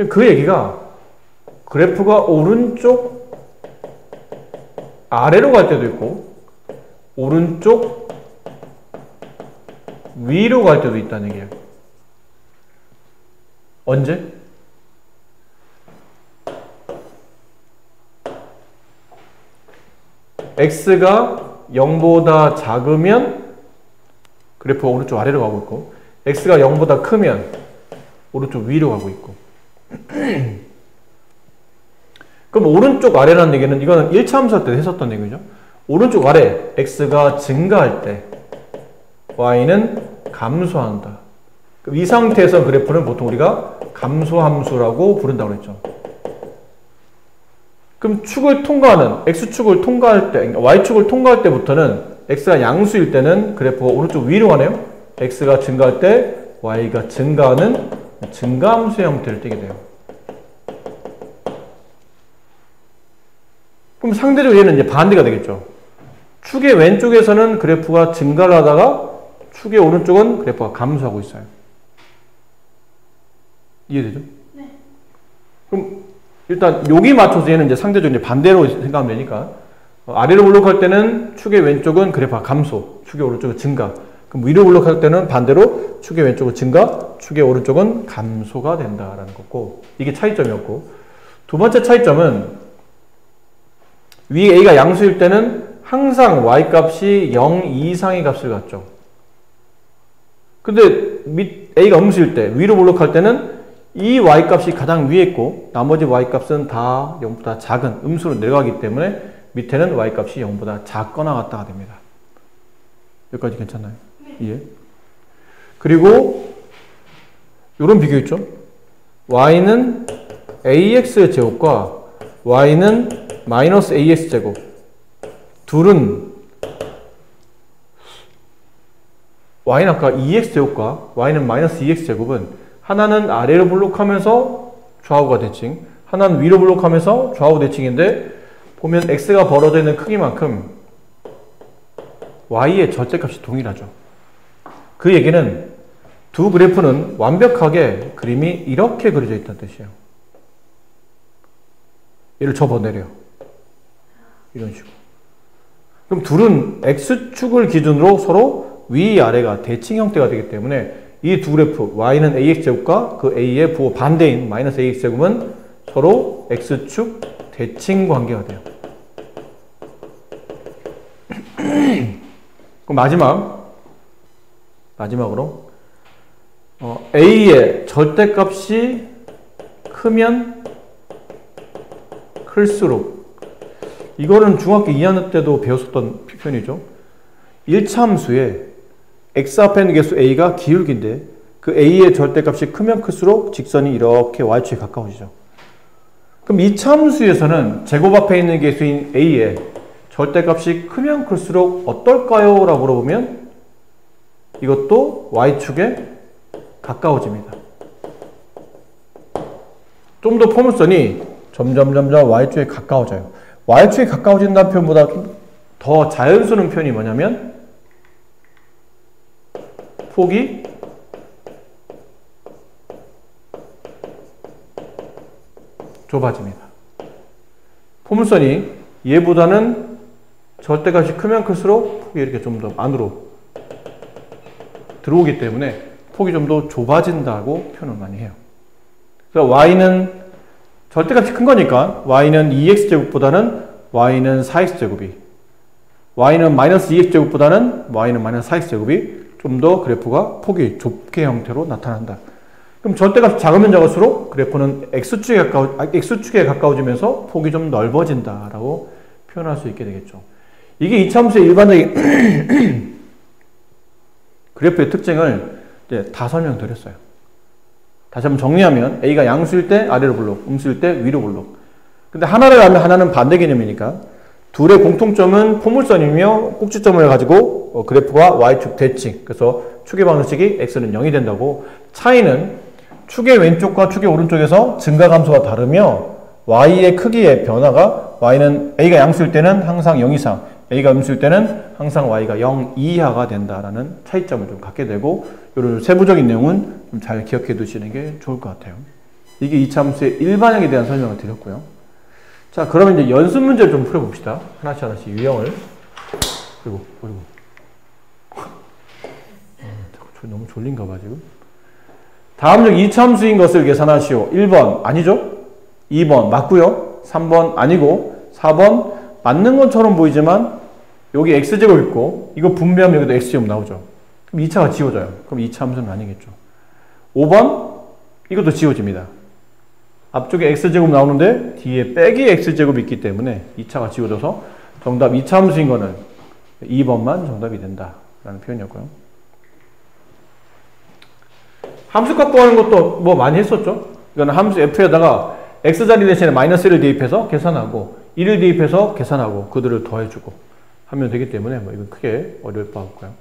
그 얘기가 그래프가 오른쪽 아래로 갈 때도 있고 오른쪽 위로 갈 때도 있다는 얘기예요. 언제? X가 0보다 작으면 그래프가 오른쪽 아래로 가고 있고 X가 0보다 크면 오른쪽 위로 가고 있고 그럼 오른쪽 아래라는 얘기는 이거는 1차 함수 할 때 했었던 얘기죠. 오른쪽 아래 X가 증가할 때 Y는 감소한다. 그럼 이 상태에서 그래프는 보통 우리가 감소함수라고 부른다고 그랬죠. 그럼 축을 통과하는 X축을 통과할 때, Y축을 통과할 때부터는 X가 양수일 때는 그래프가 오른쪽 위로 가네요. X가 증가할 때 Y가 증가하는 증가함수 형태를 띠게 돼요. 그럼 상대적으로 얘는 이제 반대가 되겠죠. 축의 왼쪽에서는 그래프가 증가를 하다가 축의 오른쪽은 그래프가 감소하고 있어요. 이해되죠? 네. 그럼 일단 여기 맞춰서 얘는 이제 상대적으로 이제 반대로 생각하면 되니까 아래로 올라갈 때는 축의 왼쪽은 그래프가 감소, 축의 오른쪽은 증가. 그럼 위로 올라갈 때는 반대로 축의 왼쪽은 증가, 축의 오른쪽은 감소가 된다라는 거고 이게 차이점이었고 두 번째 차이점은 위 A가 양수일 때는 항상 Y 값이 0 이상의 값을 갖죠. 근데 밑 A가 음수일 때 위로 올라갈 때는 이 Y값이 가장 위에 있고 나머지 Y값은 다 0보다 작은 음수로 내려가기 때문에 밑에는 Y값이 0보다 작거나 같다가 됩니다. 여기까지 괜찮나요? 예. 그리고 이런 비교 있죠? Y는 AX제곱과 Y는 마이너스 AX제곱 둘은 Y는 아까 2X제곱과 Y는 마이너스 2X제곱은 하나는 아래로 블록하면서 좌우가 대칭, 하나는 위로 블록하면서 좌우 대칭인데 보면 X가 벌어져 있는 크기만큼 Y의 절대값이 동일하죠. 그 얘기는 두 그래프는 완벽하게 그림이 이렇게 그려져 있다는 뜻이에요. 얘를 접어내려. 이런 식으로. 그럼 둘은 X축을 기준으로 서로 위아래가 대칭 형태가 되기 때문에 이 두 그래프 Y는 AX제곱과 그 A의 부호 반대인 마이너스 AX제곱은 서로 X축 대칭 관계가 돼요. 그럼 마지막으로 A의 절대값이 크면 클수록 이거는 중학교 2학년 때도 배웠었던 표현이죠. 1차 함수에 x 앞에 있는 개수 a가 기울기인데 그 a의 절대값이 크면 클수록 직선이 이렇게 y축에 가까워지죠. 그럼 2차 함수에서는 제곱 앞에 있는 개수인 a의 절대값이 크면 클수록 어떨까요? 라고 물어보면 이것도 y축에 가까워집니다. 좀 더 포물선이 점점 y축에 가까워져요. y축에 가까워진다는 표현보다 더 자연스러운 표현이 뭐냐면 폭이 좁아집니다. 포물선이 얘보다는 절대값이 크면 클수록 폭이 이렇게 좀 더 안으로 들어오기 때문에 폭이 좀 더 좁아진다고 표현을 많이 해요. 그래서 y는 절대값이 큰 거니까 y는 2x제곱보다는 y는 4x제곱이 y는 마이너스 2x제곱보다는 y는 마이너스 4x제곱이 좀 더 그래프가 폭이 좁게 형태로 나타난다. 그럼 절대값이 작으면 작을수록 그래프는 X축에 가까워지면서 폭이 좀 넓어진다라고 표현할 수 있게 되겠죠. 이게 이차함수의 일반적인 그래프의 특징을 이제 다 설명드렸어요. 다시 한번 정리하면 A가 양수일 때 아래로 블록, 음수일 때 위로 블록. 근데 하나를 하면 하나는 반대 개념이니까 둘의 공통점은 포물선이며 꼭지점을 가지고 그래프가 Y축 대칭. 그래서 축의 방정식이 X는 0이 된다고. 차이는 축의 왼쪽과 축의 오른쪽에서 증가감수가 다르며 Y의 크기의 변화가 Y는 A가 양수일 때는 항상 0 이상, A가 음수일 때는 항상 Y가 0 이하가 된다라는 차이점을 좀 갖게 되고 이런 세부적인 내용은 좀 잘 기억해 두시는 게 좋을 것 같아요. 이게 이차함수의 일반형에 대한 설명을 드렸고요. 자, 그러면 이제 연습 문제를 좀 풀어봅시다. 하나씩 유형을. 그리고 너무 졸린가 봐 지금. 다음 중 이차함수인 것을 계산하시오. 1번 아니죠? 2번 맞고요. 3번 아니고 4번 맞는 것처럼 보이지만 여기 x제곱 있고 이거 분배하면 여기도 x제곱 나오죠. 그럼 2차가 지워져요. 그럼 2차 함수는 아니겠죠. 5번 이것도 지워집니다. 앞쪽에 x제곱 나오는데 뒤에 빼기 x제곱이 있기 때문에 2차가 지워져서 정답 2차 함수인 거는 2번만 정답이 된다라는 표현이었고요. 함수값 구하는 것도 뭐 많이 했었죠. 이거는 함수 f에다가 x자리 대신에 -1을 대입해서 계산하고 1을 대입해서 계산하고 그들을 더해주고 하면 되기 때문에 뭐 이건 크게 어려울 바 없고요.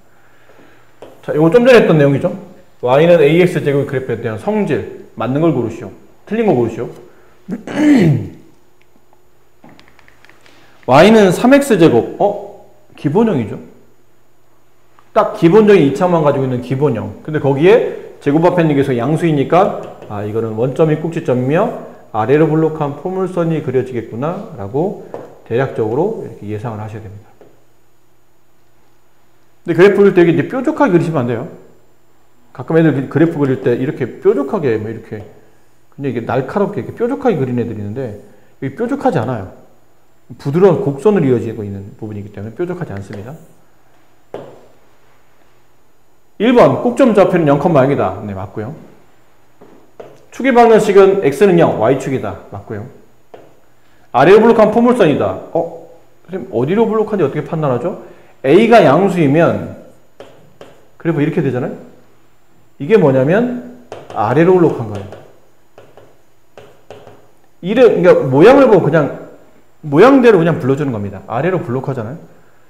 자, 이거 좀 전에 했던 내용이죠. y는 ax제곱 그래프에 대한 성질 맞는 걸 고르시오. 틀린 거 고르시오. y는 3x제곱 기본형이죠. 딱 기본적인 2차만 가지고 있는 기본형. 근데 거기에 제곱 앞에 있는 게 양수이니까 이거는 원점이 꼭지점이며 아래로 블록한 포물선이 그려지겠구나 라고 대략적으로 이렇게 예상을 하셔야 됩니다. 근데 그래프를 되게 이제 뾰족하게 그리시면 안 돼요. 가끔 애들 그래프 그릴 때 이렇게 뾰족하게 뭐 이렇게 그냥 이게 날카롭게 이렇게 뾰족하게 그린 애들이 있는데 이게 뾰족하지 않아요. 부드러운 곡선으로 이어지고 있는 부분이기 때문에 뾰족하지 않습니다. 1번 꼭점 좌표는 0,0이다. 네, 맞고요. 축의 방정식은 x는 0, y축이다. 맞고요. 아래로 블록한 포물선이다. 선생님 어디로 블록한지 어떻게 판단하죠? a가 양수이면 그래프 이렇게 되잖아요. 이게 뭐냐면 아래로 블록한 거예요. 그러니까 모양을 보고 그냥 모양대로 그냥 불러주는 겁니다. 아래로 블록하잖아요.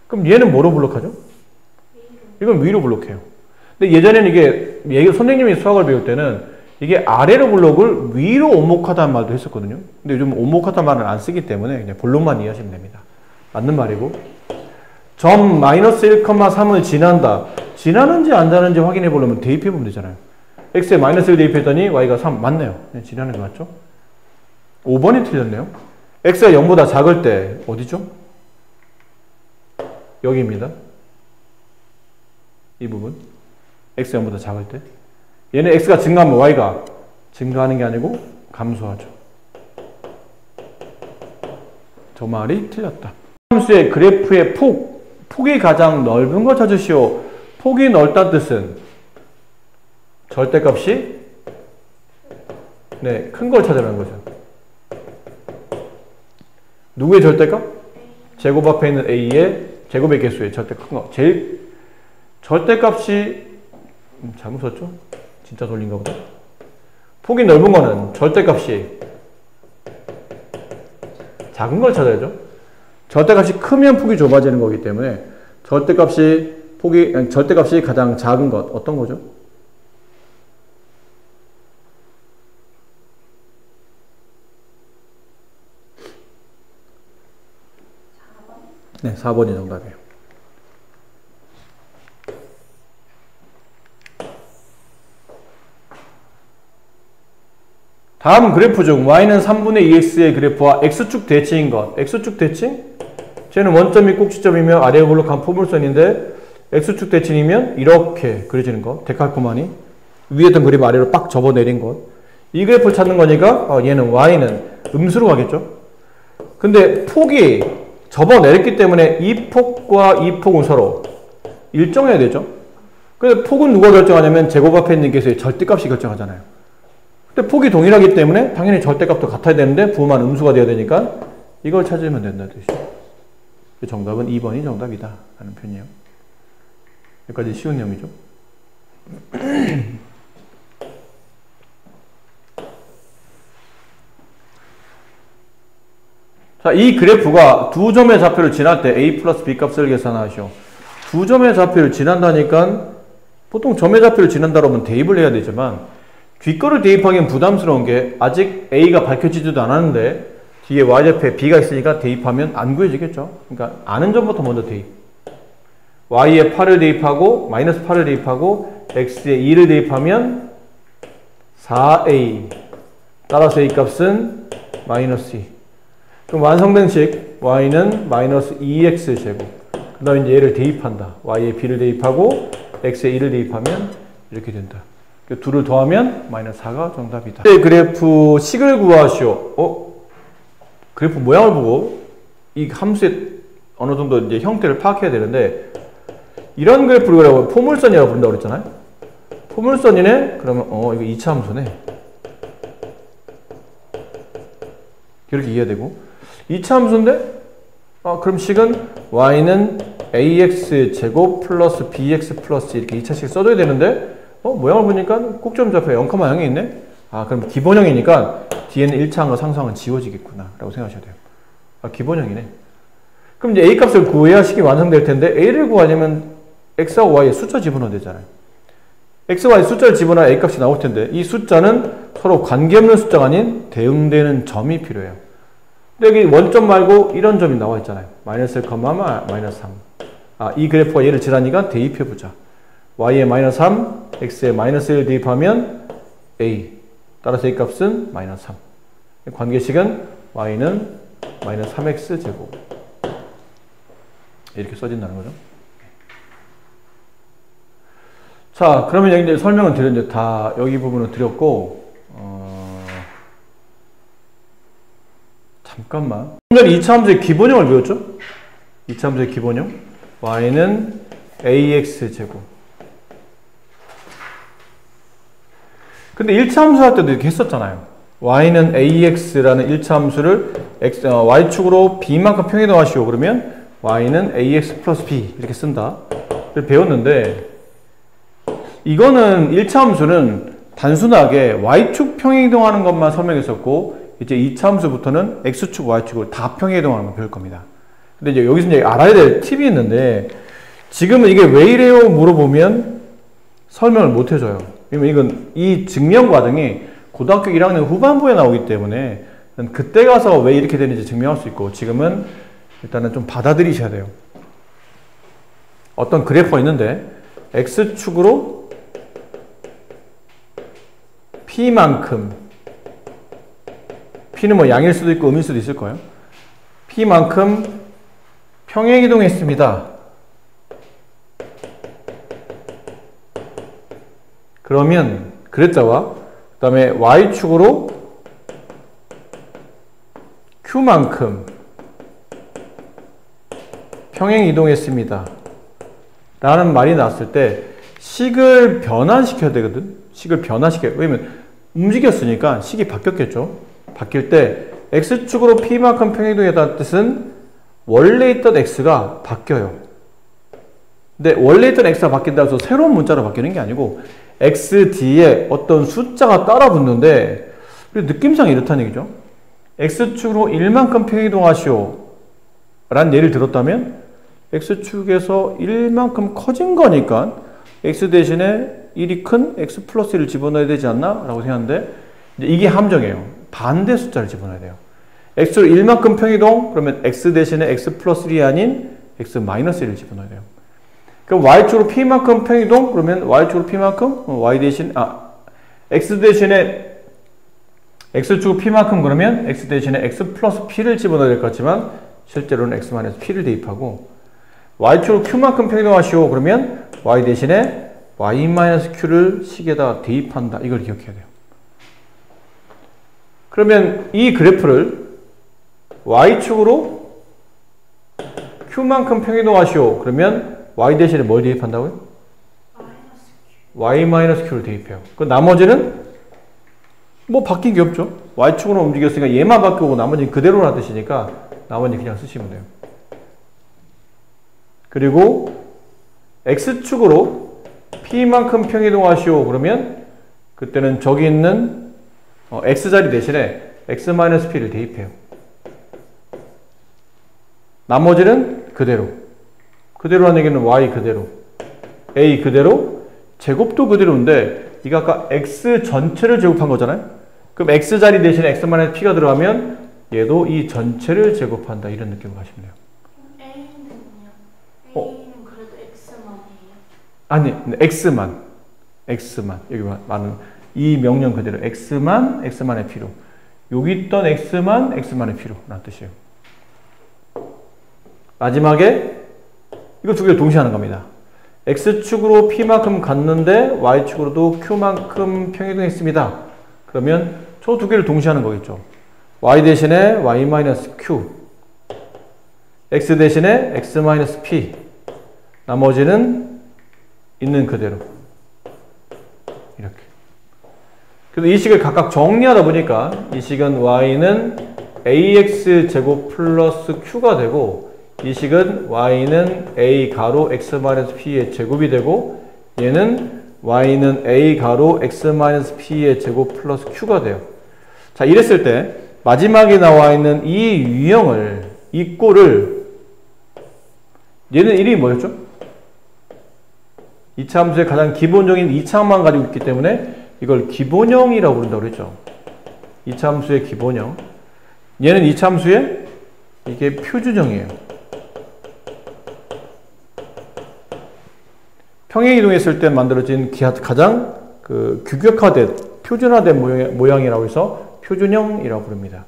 그럼 얘는 뭐로 블록하죠? 이건 위로 블록해요. 근데 예전에는 이게 선생님이 수학을 배울 때는 이게 아래로 블록을 위로 오목하다는 말도 했었거든요. 근데 요즘 오목하다는 말을 안 쓰기 때문에 그냥 본론만 이해하시면 됩니다. 맞는 말이고. 점 -1,3을 지난다. 지나는지 안 지나는지 확인해 보려면 대입해 보면 되잖아요. x에 -1 대입했더니 y가 3 맞네요. 지나는 게 맞죠? 5번이 틀렸네요. x가 0보다 작을 때 어디죠? 여기입니다. 이 부분. x가 0보다 작을 때. 얘는 x가 증가하면 y가 증가하는 게 아니고 감소하죠. 저 말이 틀렸다. 함수의 그래프의 폭이 가장 넓은 거 찾으시오. 폭이 넓다는 뜻은 절대값이 큰 걸 찾으라는 거죠. 누구의 절대값? 제곱 앞에 있는 a의 제곱의 개수의 절대 큰 거. 제일 절대값이 잘못 썼죠? 진짜 돌린가 보다. 폭이 넓은 거는 절대값이 작은 걸 찾아야죠. 절대값이 크면 폭이 좁아지는 거기 때문에 절대값이 가장 작은 것 어떤 거죠? 네, 4번이 정답이에요. 다음 그래프 중 y는 3분의 2x의 그래프와 x축 대칭인 것. x축 대칭? 쟤는 원점이 꼭지점이며 아래에 블록한 포물선인데 x축 대칭이면 이렇게 그려지는 것. 데칼코마니. 위에 있던 그림 아래로 빡 접어내린 것. 이 그래프를 찾는 거니까 얘는 y는 음수로 가겠죠. 근데 폭이 접어내렸기 때문에 이 폭과 이 폭은 서로 일정해야 되죠. 근데 폭은 누가 결정하냐면 제곱 앞에 있는 개수의 절대값이 결정하잖아요. 근데 폭이 동일하기 때문에 당연히 절대값도 같아야 되는데 부호만 음수가 되어야 되니까 이걸 찾으면 된다는 뜻이죠. 정답은 2번이 정답이다 하는 표현이에요. 여기까지 쉬운 내용이죠. 자, 이 그래프가 두 점의 좌표를 지날 때 a 플러스 b 값을 계산하시오. 두 점의 좌표를 지난다니까 보통 점의 좌표를 지난다 그러면 대입을 해야 되지만 뒷거를 대입하기엔 부담스러운 게 아직 a가 밝혀지지도 않았는데 뒤에 y좌표에 b가 있으니까 대입하면 안 구해지겠죠. 그러니까 아는 점부터 먼저 대입. y에 8을 대입하고 마이너스 8을 대입하고 x에 2를 대입하면 4a 따라서 a 값은 마이너스 2. 그럼 완성된 식 y는 마이너스 2x 제곱. 그 다음에 이제 얘를 대입한다. y에 b를 대입하고 x에 2를 대입하면 이렇게 된다. 둘을 더하면 마이너스 4가 정답이다. 그래프 식을 구하시오. 그래프 모양을 보고 이 함수의 어느 정도 이제 형태를 파악해야 되는데 이런 그래프를 그리고 포물선이라고 부른다고 그랬잖아요. 포물선이네? 그러면 이거 2차 함수네. 이렇게 이해가 되고 2차 함수인데 그럼 식은 y는 ax 제곱 플러스 bx 플러스 이렇게 2차식 써줘야 되는데 모양을 보니까 꼭지점 좌표 0,0이 있네? 그럼 기본형이니까 뒤에는 1차항과 상수항은 지워지겠구나 라고 생각하셔야 돼요. 기본형이네. 그럼 이제 a 값을 구해야 식이 완성될 텐데 a를 구하려면 x하고 y에 숫자 집어넣어야 되잖아요. x, y 숫자를 집어넣어야 a 값이 나올 텐데 이 숫자는 서로 관계없는 숫자가 아닌 대응되는 점이 필요해요. 근데 여기 원점 말고 이런 점이 나와 있잖아요. 마이너스 1, 마이너스 3. 이 그래프가 얘를 지라니까 대입해보자. y에 마이너스 3, x에 마이너스 1 대입하면 a. 따라서 a 값은 마이너스 3. 관계식은 y는 마이너스 3x 제곱. 이렇게 써진다는 거죠. 자, 그러면 여기 이제 설명을 드렸는데 다 여기 부분을 드렸고, 잠깐만. 좀 전에 2차 함수의 기본형을 배웠죠? 2차 함수의 기본형. y는 ax 제곱. 근데 1차 함수 할 때도 이렇게 했었잖아요. y는 ax라는 1차 함수를 y축으로 b만큼 평이동하시오. 그러면 y는 ax 플러스 b 이렇게 쓴다. 배웠는데 이거는 1차 함수는 단순하게 y축 평행이동하는 것만 설명했었고 이제 2차 함수부터는 x축, y축을 다 평행이동하는 걸 배울 겁니다. 근데 이제 여기서 이제 알아야 될 팁이 있는데 지금은 이게 왜 이래요? 물어보면 설명을 못 해줘요. 왜냐면 이건 이 증명 과정이 고등학교 1학년 후반부에 나오기 때문에 그때 가서 왜 이렇게 되는지 증명할 수 있고 지금은 일단은 좀 받아들이셔야 돼요. 어떤 그래프가 있는데 x축으로 p만큼 p는 뭐 양일 수도 있고 음일 수도 있을 거예요. p만큼 평행이동했습니다. 그러면 그랬자와 그 다음에 y축으로 q만큼 평행이동했습니다. 라는 말이 나왔을 때 식을 변환시켜야 되거든. 식을 변화시켜요. 왜냐면 움직였으니까 식이 바뀌었겠죠. 바뀔 때 x축으로 p만큼 평행이동했다는 뜻은 원래 있던 x가 바뀌어요. 근데 원래 있던 x가 바뀐다고 해서 새로운 문자로 바뀌는 게 아니고 x 뒤에 어떤 숫자가 따라 붙는데 느낌상 이렇다는 얘기죠. x축으로 1만큼 평행이동하시오 라는 예를 들었다면 x축에서 1만큼 커진 거니까 x 대신에 1이 큰 x 플러스 1을 집어넣어야 되지 않나? 라고 생각하는데 이게 함정이에요. 반대 숫자를 집어넣어야 돼요. x로 1만큼 평이동 그러면 x 대신에 x 플러스 1이 아닌 x 마이너스 1을 집어넣어야 돼요. 그럼 y축으로 p만큼 평이동 그러면 y축으로 p만큼 y 대신 x 대신에 x축으로 p만큼 그러면 x 대신에 x 플러스 p를 집어넣어야 될 것 같지만 실제로는 x 마이너스 p를 대입하고 y축으로 q만큼 평이동하시오 그러면 y 대신에 y 마이너스 q를 식에다가 대입한다. 이걸 기억해야 돼요. 그러면 이 그래프를 y축으로 q만큼 평이동하시오. 그러면 y 대신에 뭘 대입한다고요? y-q를 대입해요. 그 나머지는 뭐 바뀐 게 없죠. Y축으로 움직였으니까 얘만 바뀌고 나머지는 그대로라는 뜻이니까 나머지 그냥 쓰시면 돼요. 그리고 X축으로 P만큼 평이동하시오. 그러면 그때는 저기 있는 X자리 대신에 X-P를 대입해요. 나머지는 그대로. 그대로라는 얘기는 Y 그대로, A 그대로, 제곱도 그대로인데 이거 아까 X 전체를 제곱한 거잖아요. 그럼 X자리 대신에 X-P가 들어가면 얘도 이 전체를 제곱한다. 이런 느낌으로 하시면 돼요. A는요? A는 그래도 X만이에요? 아니, X만. 여기 많은 이 명령 그대로 X만의 P로. 여기 있던 X만의 P로 라는 뜻이에요. 마지막에 이거 두 개를 동시에 하는 겁니다. X축으로 P만큼 갔는데 Y축으로도 Q만큼 평이동했습니다. 그러면 저 두 개를 동시에 하는 거겠죠. Y 대신에 Y-Q, X 대신에 X-P, 나머지는 있는 그대로 이렇게. 그래서 이 식을 각각 정리하다 보니까 이 식은 Y는 AX 제곱 플러스 Q가 되고 이 식은 Y는 A 가로 X-P의 제곱이 되고 얘는 Y는 A 가로 X-P의 제곱 플러스 Q가 돼요. 자, 이랬을 때 마지막에 나와 있는 이 유형을, 이 꼴을 얘는 이름이 뭐였죠? 이차함수의 가장 기본적인 이차함만 가지고 있기 때문에 이걸 기본형이라고 부른다고 그랬죠. 이차함수의 기본형. 얘는 이차함수의 이게 표준형이에요. 평행이동했을 때 만들어진 가장 규격화된, 표준화된 모양이라고 해서 표준형이라고 부릅니다.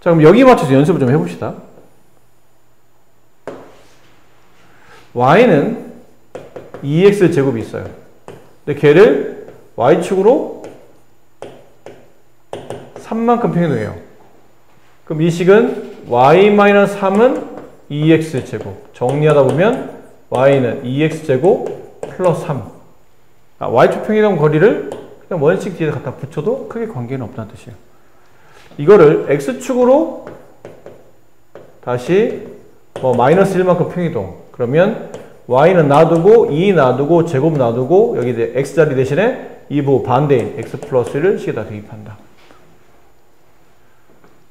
자, 그럼 여기에 맞춰서 연습을 좀 해봅시다. Y는 2x 제곱이 있어요. 근데 걔를 Y축으로 3만큼 평행이동해요. 그럼 이 식은 Y-3은 2x 제곱. 정리하다 보면 Y는 2x 제곱 플러스 3. Y축 평이동 거리를 그냥 원식 뒤에 갖다 붙여도 크게 관계는 없다는 뜻이에요. 이거를 X축으로 다시 마이너스 1만큼 평이동. 그러면 Y는 놔두고 2 놔두고 제곱 놔두고 여기 이제 X자리 대신에 이 부호 반대인 X 플러스 1을 식에다 대입한다.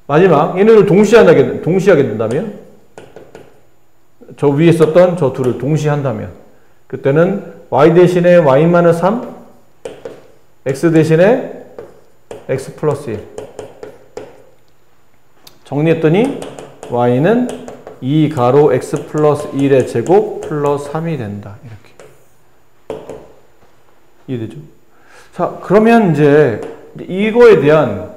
마지막 얘네를 동시하게 된다면 저 위에 썼던 저 둘을 동시에 한다면 그때는 Y 대신에 Y-3 X 대신에 X 플러스 1 정리했더니 Y는 2 가로 X 플러스 1의 제곱 플러스 3이 된다. 이렇게 이해되죠? 자, 그러면 이제 이거에 대한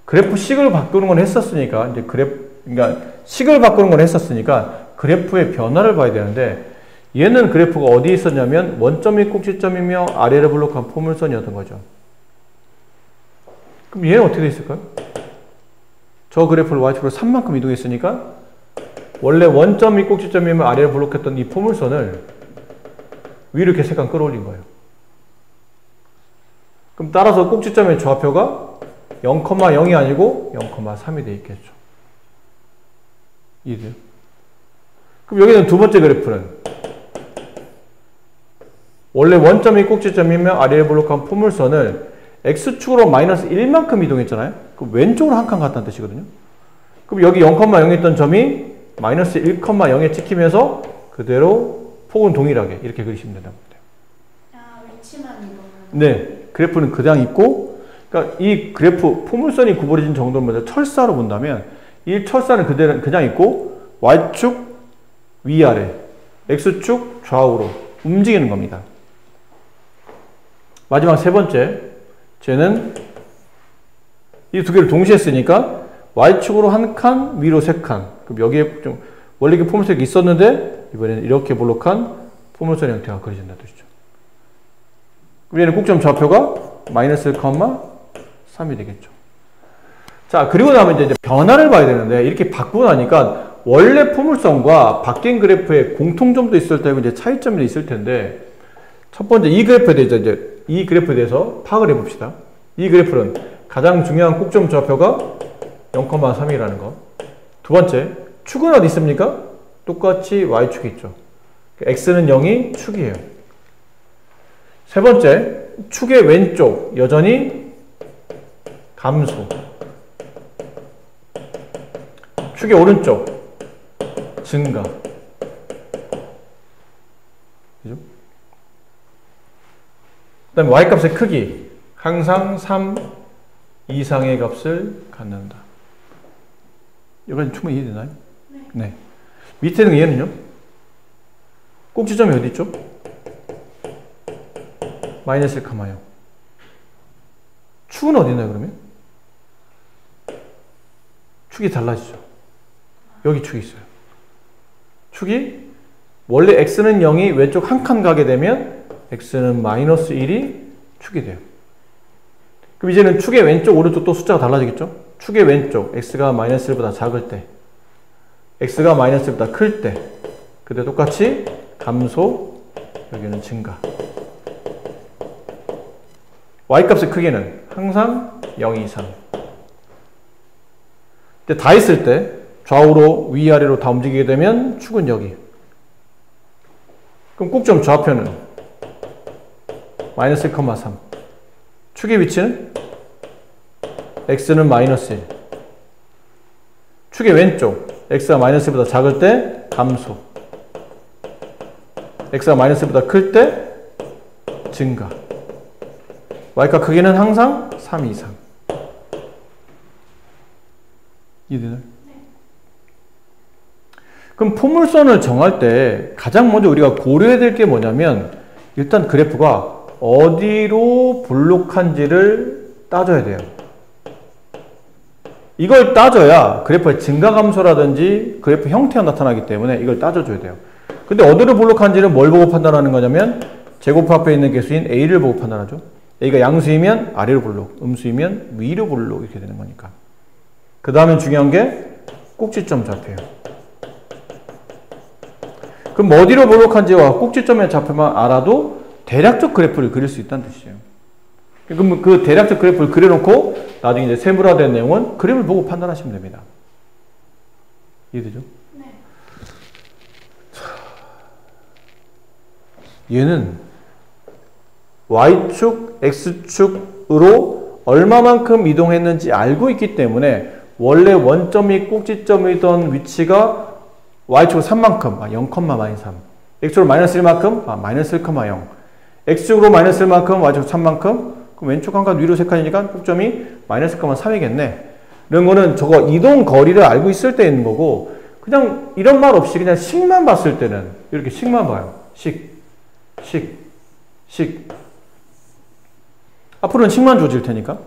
그래프 식을 바꾸는 건 했었으니까 이제 그러니까 식을 바꾸는 건 했었으니까 그래프의 변화를 봐야 되는데 얘는 그래프가 어디에 있었냐면 원점이 꼭지점이며 아래를 블록한 포물선이었던 거죠. 그럼 얘는 어떻게 돼 있을까요? 저 그래프를 Y축으로 3만큼 이동했으니까 원래 원점이 꼭지점이며 아래를 블록했던 이 포물선을 위로 이렇게 색감 끌어올린 거예요. 그럼 따라서 꼭지점의 좌표가 0,0이 아니고 0,3이 돼 있겠죠. 이해돼요? 그럼 여기는 두 번째 그래프는 원래 원점이 꼭지점이며 아래를 블록한 포물선을 X축으로 마이너스 1만큼 이동했잖아요. 그럼 왼쪽으로 한 칸 갔다는 뜻이거든요. 그럼 여기 0,0에 있던 점이 마이너스 1,0에 찍히면서 그대로 폭은 동일하게 이렇게 그리시면 된다고 해요. 아, 위치만 이동하는. 네, 그래프는 그냥 있고, 그러니까 이 그래프 포물선이 구부러진 정도를 먼저 철사로 본다면 이 철사는 그대로 그냥 있고 Y축 위아래, X축 좌우로 움직이는 겁니다. 마지막 세 번째, 쟤는 이 두 개를 동시에 쓰니까 Y축으로 한 칸, 위로 세 칸. 그럼 여기에 좀 원래 이게 포물선이 있었는데 이번에는 이렇게 볼록한 포물선 형태가 그려진다는 뜻이죠. 그럼 얘는 꼭지점 좌표가 마이너스 1,3이 되겠죠. 자, 그리고 나면 이제 변화를 봐야 되는데 이렇게 바꾸고 나니까 원래 포물선과 바뀐 그래프에 공통점도 있을 테고 이제 차이점도 있을 텐데 첫 번째 이 그래프에 대해서 파악을 해봅시다. 이 그래프는 가장 중요한 꼭점 좌표가 0,3이라는 거. 두 번째, 축은 어디 있습니까? 똑같이 y축이 있죠. x는 0이 축이에요. 세 번째, 축의 왼쪽 여전히 감소. 축의 오른쪽 증가. 그죠? 그 다음에 y값의 크기 항상 3 이상의 값을 갖는다. 여기까지 충분히 이해되나요? 네. 밑에는 얘는요? 꼭지점이 어디 있죠? 마이너스 1,0. 축은 어디 있나요, 그러면? 축이 달라지죠. 여기 축이 있어요. 축이 원래 x는 0이 왼쪽 한 칸 가게 되면 x는 마이너스 1이 축이 돼요. 그럼 이제는 축의 왼쪽, 오른쪽 또 숫자가 달라지겠죠? 축의 왼쪽, x가 마이너스 1보다 작을 때, x가 마이너스 1보다 클 때, 그때 똑같이 감소, 여기는 증가. y값의 크기는 항상 0 이상. 근데 다 있을 때 좌우로 위아래로 다 움직이게 되면 축은 여기. 그럼 꼭점 좌표는 마이너스 1,3. 축의 위치는 x는 마이너스 1. 축의 왼쪽 x가 마이너스 1보다 작을 때 감소. x가 마이너스 1보다 클 때 증가. y값 크기는 항상 3 이상. 이해되나요? 그럼 포물선을 정할 때 가장 먼저 우리가 고려해야 될 게 뭐냐면 일단 그래프가 어디로 볼록한지를 따져야 돼요. 이걸 따져야 그래프의 증가 감소라든지 그래프 형태가 나타나기 때문에 이걸 따져줘야 돼요. 근데 어디로 볼록한지는 뭘 보고 판단하는 거냐면 제곱 앞에 있는 개수인 a를 보고 판단하죠. a가 양수이면 아래로 볼록, 음수이면 위로 볼록 이렇게 되는 거니까. 그 다음에 중요한 게 꼭지점 좌표예요. 그럼 어디로 볼록한지와 꼭지점의 좌표만 알아도 대략적 그래프를 그릴 수 있다는 뜻이에요. 그럼 그 대략적 그래프를 그려놓고 나중에 이제 세부화된 내용은 그림을 보고 판단하시면 됩니다. 이해되죠? 네. 얘는 y축, x축으로 얼마만큼 이동했는지 알고 있기 때문에 원래 원점이 꼭지점이던 위치가 y축으로 3만큼, 0,-3. x축으로 마이너스 1만큼, 마이너스 1,0. x축으로 마이너스 1만큼, y축으로 3만큼. 그럼 왼쪽 한 칸 위로 3칸이니까 꼭점이 마이너스 1,3이겠네. 이런 거는 저거 이동 거리를 알고 있을 때 있는 거고, 그냥 이런 말 없이 그냥 식만 봤을 때는 이렇게 식만 봐요. 식. 앞으로는 식만 주어질 테니까.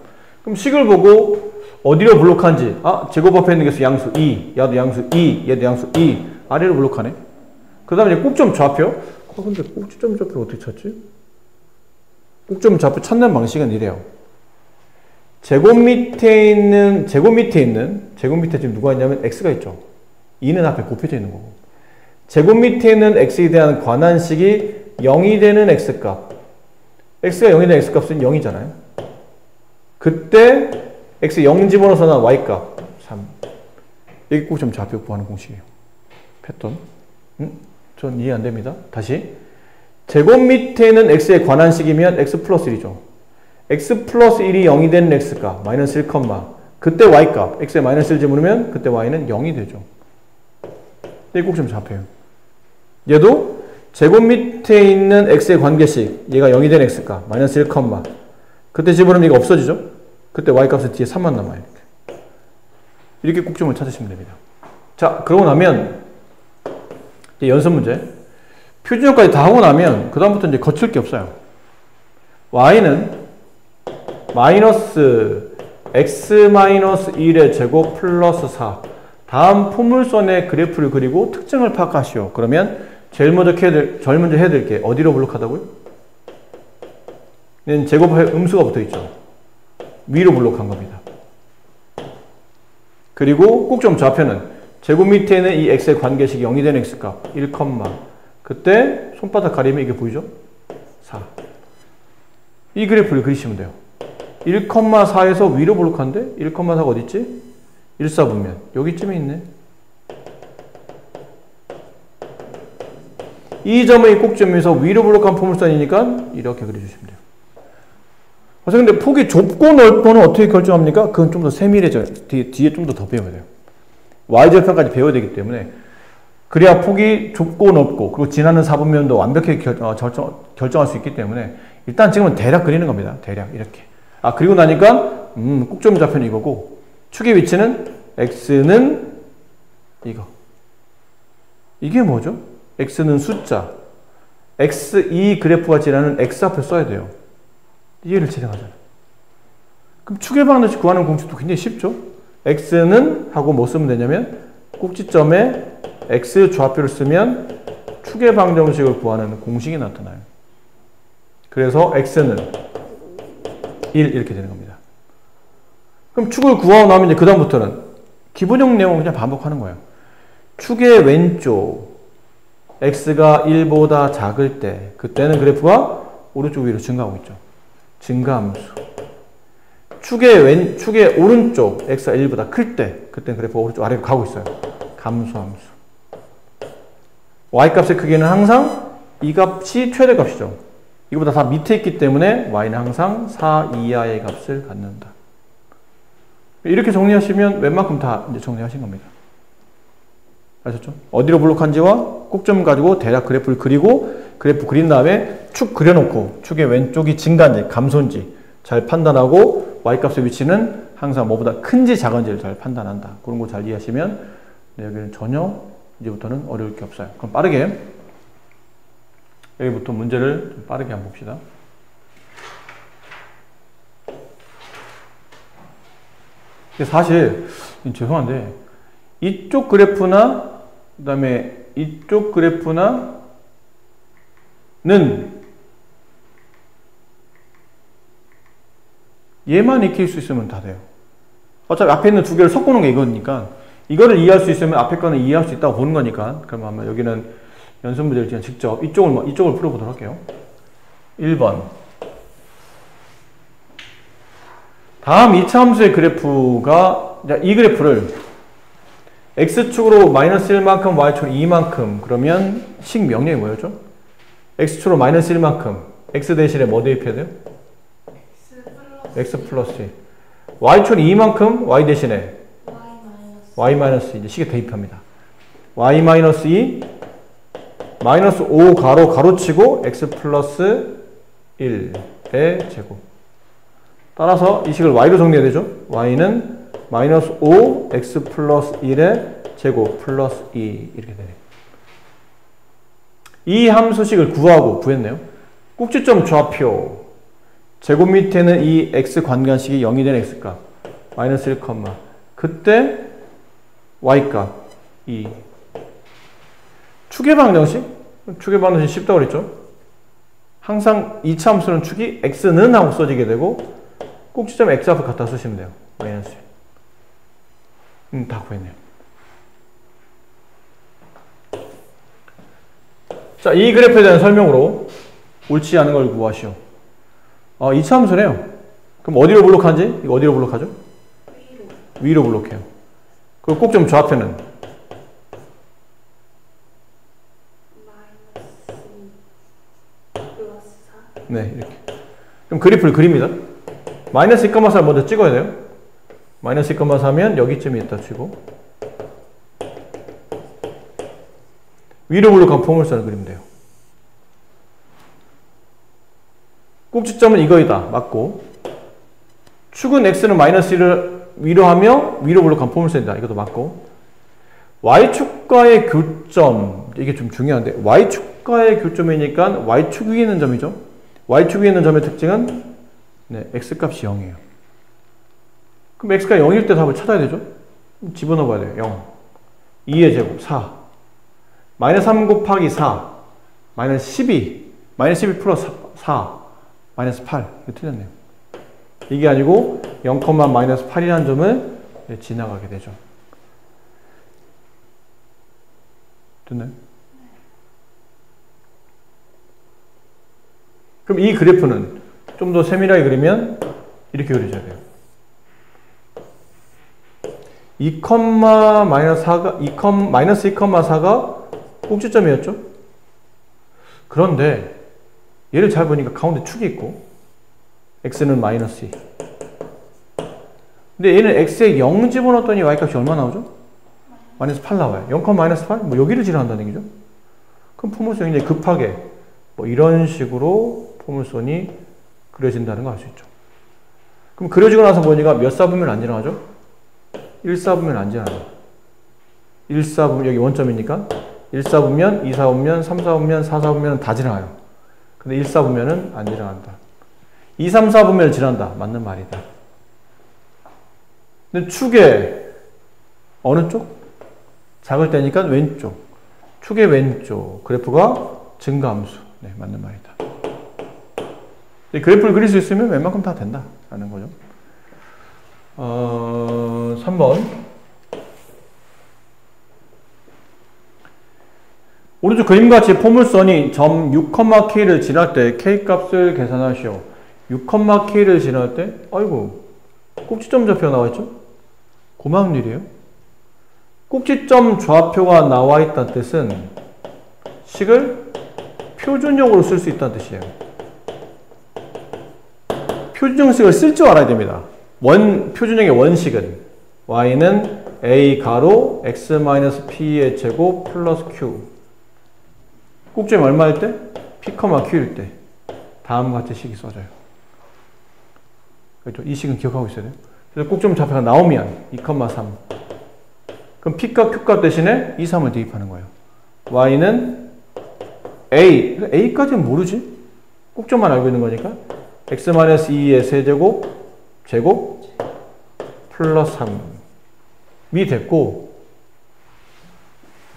그럼 식을 보고 어디로 블록한지, 제곱 앞에 있는 개수 양수 2, 얘도 양수 2, 얘도 양수 2, 아래로 블록하네. 그 다음에 이제 꼭점 좌표. 근데 꼭지점 좌표 어떻게 찾지? 꼭점 좌표 찾는 방식은 이래요. 제곱 밑에 지금 누가 있냐면 x가 있죠. 2는 앞에 곱해져 있는 거고. 제곱 밑에 있는 x에 대한 관한식이 0이 되는 x값. x가 0이 되는 x값은 0이잖아요. 그때 x 0 집어넣어서 난 y값 3. 이게 꼭점 좌표 구하는 공식이에요. 패턴. 전 이해 안 됩니다. 다시. 제곱 밑에는 x에 관한 식이면 x 플러스 1이죠. x 플러스 1이 0이 되는 x값 마이너스 1, 그때 y값 x에 마이너스 1 집어넣으면 그때 y는 0이 되죠. 이게 꼭점 좌표예요. 얘도 제곱 밑에 있는 x의 관계식 얘가 0이 되는 x값 마이너스 1, 그때 집어넣으면 이거 없어지죠. 그때 y값은 뒤에 3만 남아요. 이렇게 꼭점을 찾으시면 됩니다. 자, 그러고 나면 이제 연습 문제. 표준형까지 다 하고 나면 그 다음부터 이제 거칠 게 없어요. y는 마이너스 x-1의 제곱 플러스 4. 다음 포물선의 그래프를 그리고 특징을 파악하시오. 그러면 제일 먼저 해야 될 게 어디로 블록하다고요? 제곱에 음수가 붙어 있죠. 위로 블록한 겁니다. 그리고 꼭점 좌표는 제곱 밑에 있는 이 x의 관계식이 0이 되는 x값 1, 그때 손바닥 가리면 이게 보이죠? 4. 이 그래프를 그리시면 돼요. 1,4에서 위로 볼록한데 1,4가 어디 있지? 1,4분면 여기쯤에 있네. 이 점의 꼭지점에서 위로 볼록한 포물선이니까 이렇게 그려주시면 돼요. 근데 폭이 좁고 넓고는 어떻게 결정합니까? 그건 좀 더 세밀해져요. 뒤에 좀 더 배워야 돼요. y절편까지 배워야 되기 때문에 그래야 폭이 좁고 넓고 그리고 지나는 사분면도 완벽하게 결정할 수 있기 때문에 일단 지금은 대략 그리는 겁니다. 대략 이렇게. 그리고 나니까 꼭점 좌표는 이거고 축의 위치는 x는 이거. 이게 뭐죠? x는 숫자. 이 그래프가 지나는 x 앞에 써야 돼요. 이해를 진행하잖아요. 그럼 축의 방정식 구하는 공식도 굉장히 쉽죠? x는 하고 뭐 쓰면 되냐면 꼭지점에 x 좌표를 쓰면 축의 방정식을 구하는 공식이 나타나요. 그래서 x는 1 이렇게 되는 겁니다. 그럼 축을 구하고 나면 이제 그 다음부터는 기본형 내용을 그냥 반복하는 거예요. 축의 왼쪽 x가 1보다 작을 때 그때는 그래프가 오른쪽 위로 증가하고 있죠. 증가함수. 축의 오른쪽 x가 1보다 클 때 그때는 그래프가 오른쪽 아래로 가고 있어요. 감소함수. y값의 크기는 항상 이 값이 최대값이죠. 이거보다 다 밑에 있기 때문에 y는 항상 4 이하의 값을 갖는다. 이렇게 정리하시면 웬만큼 다 이제 정리하신 겁니다. 아셨죠? 어디로 블록한지와 꼭점 가지고 대략 그래프를 그리고 그래프 그린 다음에 축 그려놓고 축의 왼쪽이 증가인지 감소인지 잘 판단하고 y값의 위치는 항상 뭐보다 큰지 작은지를 잘 판단한다. 그런 거 잘 이해하시면 여기는 전혀 이제부터는 어려울 게 없어요. 그럼 빠르게 여기부터 문제를 좀 빠르게 한번 봅시다. 사실 죄송한데 이쪽 그래프나 그 다음에 이쪽 그래프나는 얘만 익힐 수 있으면 다 돼요. 어차피 앞에 있는 두 개를 섞어놓은 게 이거니까 이거를 이해할 수 있으면 앞에 거는 이해할 수 있다고 보는 거니까 그럼 아마 여기는 연습 문제를 그냥 직접 이쪽을 풀어보도록 할게요. 1번 다음 2차 함수의 그래프가 이 그래프를 x축으로 마이너스 1만큼 y축으로 2만큼 그러면 식 명령이 뭐였죠? x축으로 마이너스 1만큼 x 대신에 뭐 대입해야 돼요? x 플러스 1. y축으로 2만큼 y 대신에 y 마이너스 이제 식에 대입합니다. y 마이너스 2 마이너스 5 가로치고 x 플러스 1의 제곱. 따라서 이 식을 y로 정리해야 되죠. y는 마이너스 5 x 플러스 1의 제곱 플러스 2 이렇게 되네요. 이 함수식을 구했네요. 꼭지점 좌표 제곱 밑에는 이 x 관관식이 0이 되는 x값 마이너스 1, 그때 y값 2. 축의 방정식 쉽다고 그랬죠. 항상 2차 함수는 축이 x는 하고 써지게 되고 꼭지점 x 앞을 갖다 쓰시면 돼요. 마이너스 1. 다 구했네요. 자, 이 그래프에 대한 설명으로 옳지 않은 걸 구하시오. 2차 함수네요. 그럼 어디로 블록하지? 이거 어디로 블록하죠? 위로 블록해요. 그리고 꼭점 좌표는 네, 이렇게. 그럼 그래프를 그립니다. 마이너스 2,4를 먼저 찍어야 돼요. 마이너스 2,4면 여기쯤에 있다 치고 위로 블록한 포물선을 그리면 돼요. 꼭지점은 이거이다. 맞고 축은 x는 마이너스 1을 위로 하며 위로 블록한 포물선이다. 이것도 맞고 y축과의 교점 이게 좀 중요한데 y축과의 교점이니까 y축 위에 있는 점이죠. y축 위에 있는 점의 특징은 x값이 0이에요. 그럼 x가 0일 때 답을 찾아야 되죠. 집어넣어 봐야 돼요. 0 2의 제곱 4 마이너스 3 곱하기 4 마이너스 12 마이너스 12 플러스 4 마이너스 8 이거 틀렸네요. 이게 아니고 0, 마이너스 8이라는 점을 지나가게 되죠. 됐나요? 그럼 이 그래프는 좀 더 세밀하게 그리면 이렇게 그려줘야 돼요. 2,-4가, 2,-2,4가 꼭지점이었죠? 그런데 얘를 잘 보니까 가운데 축이 있고 x는 마이너스 2. 근데 얘는 x에 0 집어넣었더니 y값이 얼마 나오죠? 마이너스 8 나와요. 0, 마이너스 8? 뭐 여기를 지나간다는 얘기죠. 그럼 포물선이 이제 급하게 뭐 이런 식으로 포물선이 그려진다는 걸 알 수 있죠. 그럼 그려지고 나서 보니까 몇 사분면 안 지나가죠? 1사분면 안 지나가요. 1사분면 여기 원점이니까 1사분면, 2사분면, 3사분면, 4사분면은 다 지나가요. 근데 1사분면은 안 지나간다. 2, 3, 4분면을 지난다. 맞는 말이다. 근데 축의 어느 쪽? 작을 때니까 왼쪽. 축의 왼쪽. 그래프가 증가함수. 네, 맞는 말이다. 그래프를 그릴 수 있으면 웬만큼 다 된다. 라는 거죠. 3번. 오른쪽 그림같이 포물선이 점 6,k를 지날 때 K값을 계산하시오. 6,k를 지날 때, 아이고, 꼭지점 좌표가 나와있죠? 고마운 일이에요. 꼭지점 좌표가 나와있다는 뜻은 식을 표준형으로 쓸 수 있다는 뜻이에요. 표준형식을 쓸 줄 알아야 됩니다. 표준형의 원식은 y는 a 가로 x-p의 제곱 플러스 q. 꼭지점 얼마일 때? p, q일 때 다음과 같은 식이 써져요. 그렇죠? 이 식은 기억하고 있어야 돼요. 그래서 꼭지점 좌표가 나오면 2,3. 그럼 p값, q값 대신에 2, 3을 대입하는 거예요. y는 a, a까지는 모르지? 꼭지점만 알고 있는 거니까 x-2의 세제곱 제곱 플러스 3이 됐고,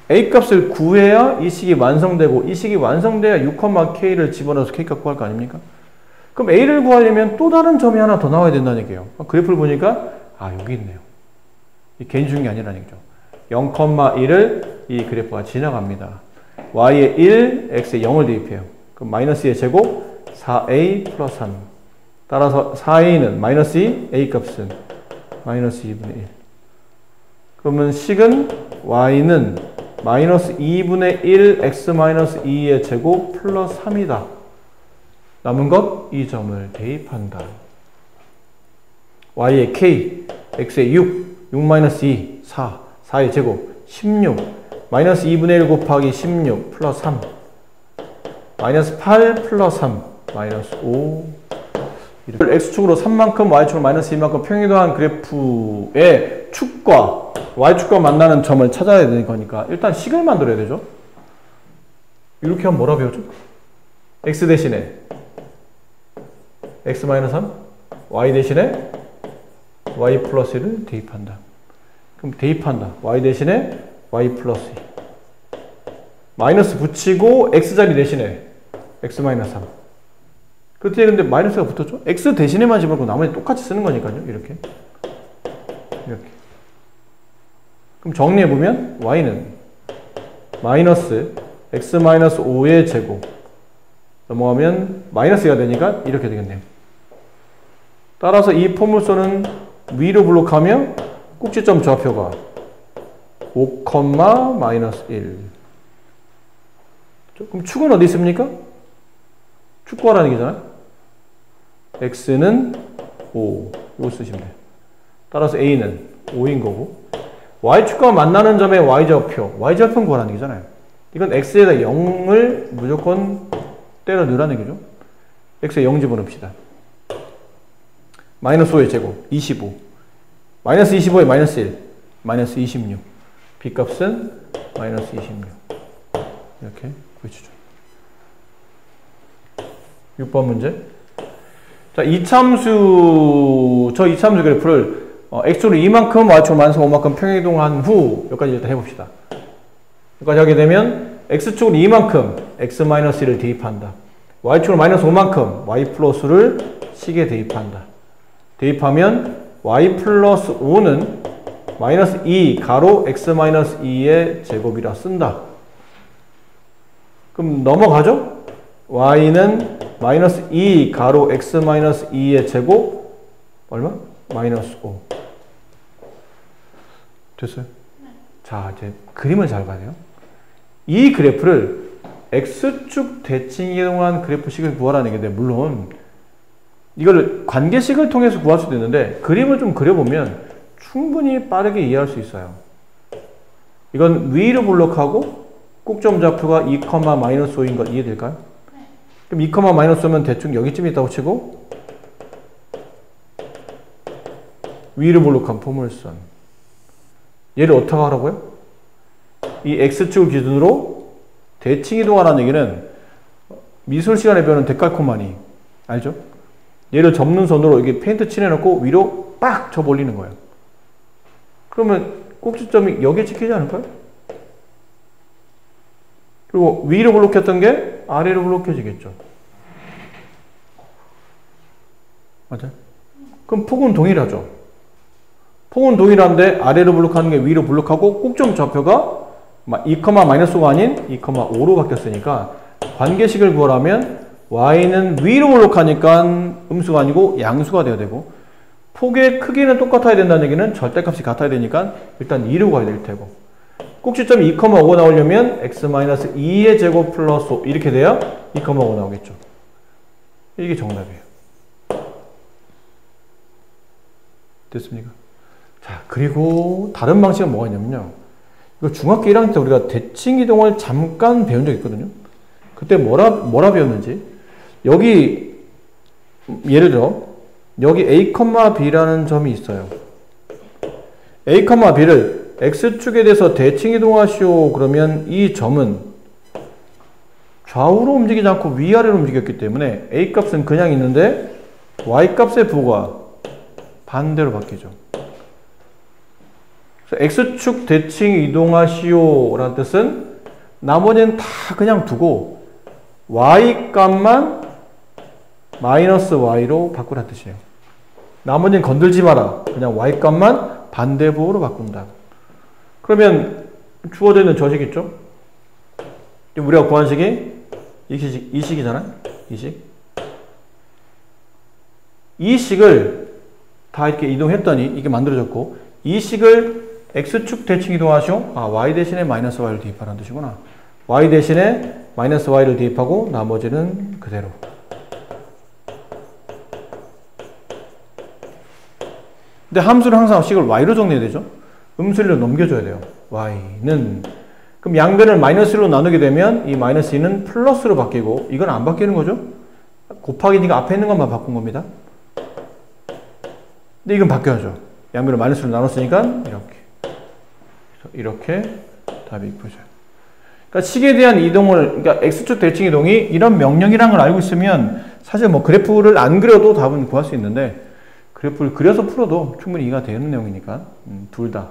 A값을 구해야 이 식이 완성되고, 이 식이 완성돼야 6,K를 집어넣어서 K값 구할 거 아닙니까? 그럼 A를 구하려면 또 다른 점이 하나 더 나와야 된다는 얘기예요. 그래프를 보니까 여기 있네요. 이 개인 중인 게 아니라는 얘기죠. 0,1을 이 그래프가 지나갑니다. Y에 1, X에 0을 대입해요. 그럼 마이너스 2의 제곱 4A 플러스 3. 따라서 4A는 마이너스 2, A값은 마이너스 2분의 1. 그러면 식은 Y는 마이너스 2분의 1 x-2의 제곱 플러스 3이다. 남은 것 이 점을 대입한다. y의 k, x의 6, 6-2, 4, 4의 제곱 16, 마이너스 2분의 1 곱하기 16 플러스 3, 마이너스 8 플러스 3, 마이너스 5. x축으로 3만큼, y축으로 마이너스 2만큼 평행이동한 그래프의 축과 y축과 만나는 점을 찾아야 되는 거니까 일단 식을 만들어야 되죠. 이렇게 하면 뭐라 배웠죠? x 대신에 x-3, y 대신에 y 플러스 1을 대입한다. 그럼 대입한다. y 대신에 y 플러스 2. 마이너스 붙이고 x자리 대신에 x-3. 그때 근데 마이너스가 붙었죠? x 대신에만 집어넣고 나머지 똑같이 쓰는 거니까요. 이렇게. 그럼 정리해보면 y는 마이너스 x-5의 제곱 넘어가면 마이너스가 되니까 이렇게 되겠네요. 따라서 이 포물선은 위로 블록하면 꼭지점 좌표가 5, 마이너스 1. 그럼 축은 어디 있습니까? 축 구하라는 얘기잖아요. x는 5. 이거 쓰시면 돼요. 따라서 a는 5인 거고, y축과 만나는 점의 y좌표, y좌표는 구하라는 얘기잖아요. 이건 x에다 0을 무조건 때려 넣으라는 얘기죠. x에 0 집어넣읍시다. 마이너스 5의 제곱, 25. 마이너스 25에 마이너스 1, 마이너스 26. b값은 마이너스 26. 이렇게 구해주죠. 6번 문제. 자, 이참수 그래프를 x축으로 2만큼, y축으로 마이너스 5만큼 평행이동한 후 여기까지 일단 해봅시다. 여기까지 하게 되면 x축으로 2만큼 x-1을 대입한다. y축으로 마이너스 5만큼 y 플러스를 식에 대입한다. 대입하면 y 플러스 5는 마이너스 2 가로 x-2의 제곱이라 쓴다. 그럼 넘어가죠? y는 마이너스 2 가로 x-2의 제곱 얼마? 마이너스 5. 됐어요? 자, 이제 그림을 잘 봐요. 이 그래프를 X축 대칭 이동한 그래프식을 구하라는 얘기인데, 물론 이걸 관계식을 통해서 구할 수도 있는데 그림을 좀 그려보면 충분히 빠르게 이해할 수 있어요. 이건 위로 블록하고 꼭점 좌표가 2, 마이너스 5인 거 이해될까요? 그럼 2, 마이너스 5면 대충 여기쯤 있다고 치고 위로 블록한 포물선. 얘를 어떻게 하라고요? 이 X축을 기준으로 대칭 이동하라는 얘기는 미술 시간에 배우는 데칼코마니 알죠? 얘를 접는 선으로 이게 페인트 칠해놓고 위로 빡 접어 올리는 거예요. 그러면 꼭지점이 여기에 찍히지 않을까요? 그리고 위로 블록했던 게 아래로 블록해지겠죠. 맞아요? 그럼 폭은 동일하죠. 폭은 동일한데 아래로 블록하는 게 위로 블록하고 꼭점 좌표가 2, 마이너스 5가 아닌 2, 5로 바뀌었으니까 관계식을 구하라면 y는 위로 블록하니까 음수가 아니고 양수가 돼야 되고 폭의 크기는 똑같아야 된다는 얘기는 절대값이 같아야 되니까 일단 2로 가야 될 테고 꼭지점이 2, 5 나오려면 x-2의 제곱 플러스 5 이렇게 돼야 2, 5 나오겠죠. 이게 정답이에요. 됐습니까? 자, 그리고 다른 방식은 뭐가 있냐면요. 이거 중학교 1학년 때 우리가 대칭 이동을 잠깐 배운 적 있거든요. 그때 뭐라 배웠는지. 여기, 예를 들어, 여기 A, B라는 점이 있어요. A, B를 X축에 대해서 대칭 이동하시오. 그러면 이 점은 좌우로 움직이지 않고 위아래로 움직였기 때문에 A 값은 그냥 있는데 Y 값의 부호가 반대로 바뀌죠. 그래서 X축 대칭 이동하시오 라는 뜻은 나머지는 다 그냥 두고 Y 값만 마이너스 Y로 바꾸라는 뜻이에요. 나머지는 건들지 마라. 그냥 Y 값만 반대 부호로 바꾼다. 그러면 주어져 있는 저식 있죠? 우리가 구한 식이 이 식이잖아요. 이 식. 이 식을 다 이렇게 이동했더니 이게 만들어졌고 이 식을 X축 대칭 이동하시오. Y 대신에 마이너스 Y를 대입하라는 뜻이구나. Y 대신에 마이너스 Y를 대입하고 나머지는 그대로. 근데 함수는 항상 식을 Y로 정리해야 되죠. 음수를 넘겨줘야 돼요. Y는. 그럼 양변을 마이너스 1로 나누게 되면 이 마이너스 2는 플러스로 바뀌고 이건 안 바뀌는 거죠. 곱하기니까 앞에 있는 것만 바꾼 겁니다. 근데 이건 바뀌어야죠. 양변을 마이너스 1로 나눴으니까 이렇게 답이 이쁘죠. 그러니까 식에 대한 이동을, 그러니까 X축 대칭 이동이 이런 명령이라는 걸 알고 있으면 사실 뭐 그래프를 안 그려도 답은 구할 수 있는데 그래프를 그려서 풀어도 충분히 이해가 되는 내용이니까 둘 다